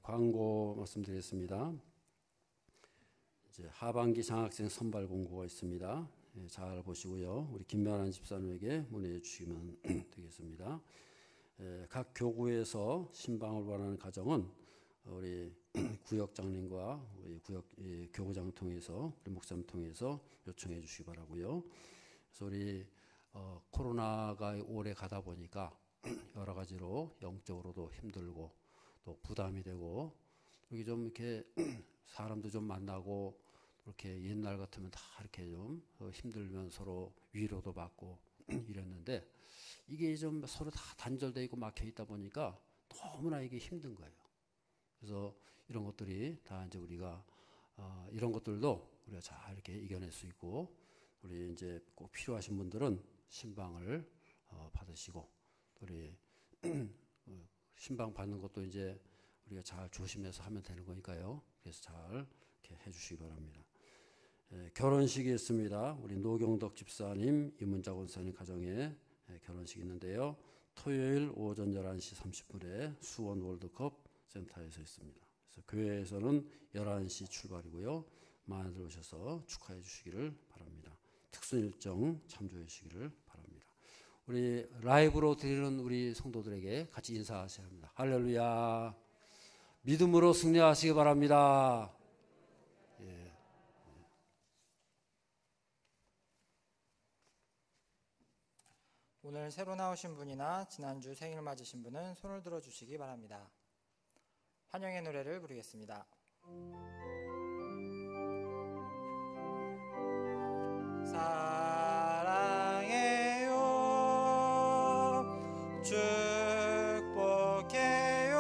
광고 말씀드리겠습니다. 이제 하반기 장학생 선발 공고가 있습니다. 잘 보시고요. 우리 김면한 집사님에게 문의해 주시면 되겠습니다. 각 교구에서 신방을 원하는 가정은 우리 구역장님과 우리 구역 교구장 통해서 우리 목사님 통해서 요청해 주시기 바라고요. 그래서 우리 코로나가 오래 가다 보니까 여러 가지로 영적으로도 힘들고 또 부담이 되고 여기 좀 이렇게 사람도 좀 만나고 이렇게 옛날 같으면 다 이렇게 좀 힘들면 서로 위로도 받고 이랬는데 이게 좀 서로 다 단절되어 있고 막혀 있다 보니까 너무나 이게 힘든 거예요. 그래서 이런 것들이 다 이제 우리가 이런 것들도 우리가 잘 이렇게 이겨낼 수 있고 우리 이제 꼭 필요하신 분들은 신방을 받으시고 우리 신방 받는 것도 이제 우리가 잘 조심해서 하면 되는 거니까요. 그래서 잘 이렇게 해주시기 바랍니다. 결혼식이 있습니다. 우리 노경덕 집사님, 이문자 권사님 가정에 결혼식이 있는데요. 토요일 오전 11시 30분에 수원 월드컵 센터에서 있습니다. 그래서 교회에서는 11시 출발이고요. 많이들 오셔서 축하해 주시기를 바랍니다. 특수 일정 참조해 주시기를 바랍니다. 우리 라이브로 드리는 우리 성도들에게 같이 인사하셔야 합니다. 할렐루야. 믿음으로 승리하시기 바랍니다. 예. 오늘 새로 나오신 분이나 지난주 생일 맞으신 분은 손을 들어주시기 바랍니다. 환영의 노래를 부르겠습니다. 사랑해요 축복해요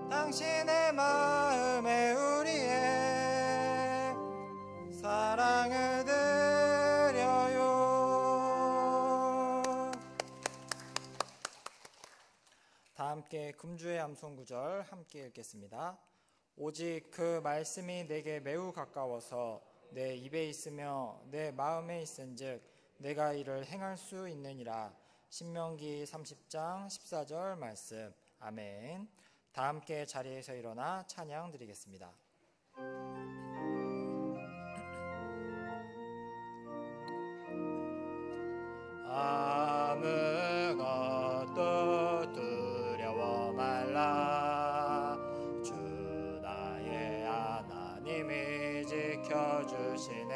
당신의 마음에 우리의 사랑을 드려요. 다 함께 금주의 암송구절 함께 읽겠습니다. 오직 그 말씀이 내게 매우 가까워서 내 입에 있으며 내 마음에 있은즉 내가 이를 행할 수 있느니라. 신명기 30장 14절 말씀. 아멘. 다 함께 자리에서 일어나 찬양 드리겠습니다. 아무것도 두려워 말라. 주 나의 하나님이 지켜주시네.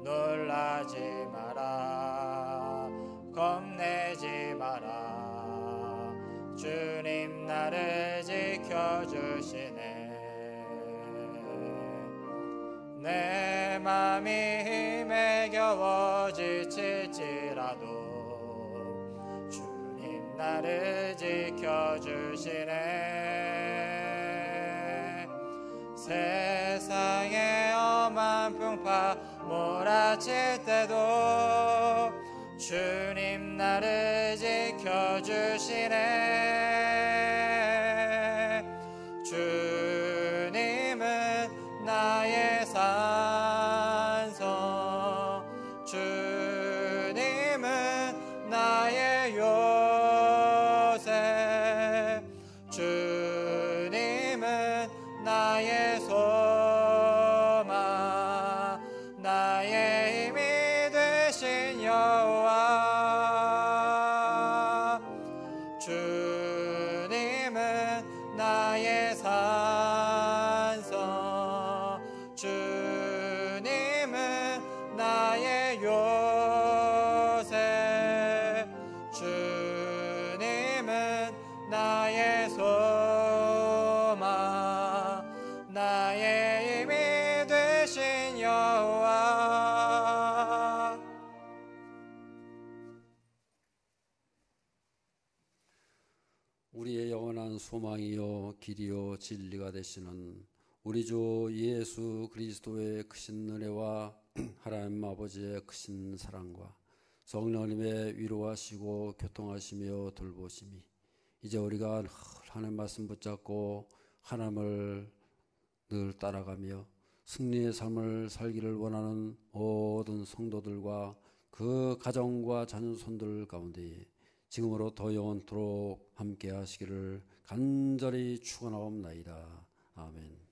놀라지 마라. 겁내지 마라. 주님 나를 지켜주시네. 내 맘이 힘에 겨워 지칠지라도 주님 나를 지켜주시네. 세상의 험한 풍파 몰아칠 때도 주님 나를 지켜주시네. 주님은 나의 산성, 주님은 나의 요새, 주님은 나의 소망, 나의 힘이 되신 여호와. 주님은 나의 산성, 주님은 나의 요새, 주님은 나의 소망. 우리의 영원한 소망이요 길이요 진리가 되시는 우리 주 예수 그리스도의 크신 은혜와 하나님 아버지의 크신 사랑과 성령님의 위로하시고 교통하시며 돌보심이 이제 우리가 하나님 말씀 붙잡고 하나님을 늘 따라가며 승리의 삶을 살기를 원하는 모든 성도들과 그 가정과 자녀손들 가운데 지금으로 더 영원토록 함께 하시기를 간절히 축원하옵나이다. 아멘.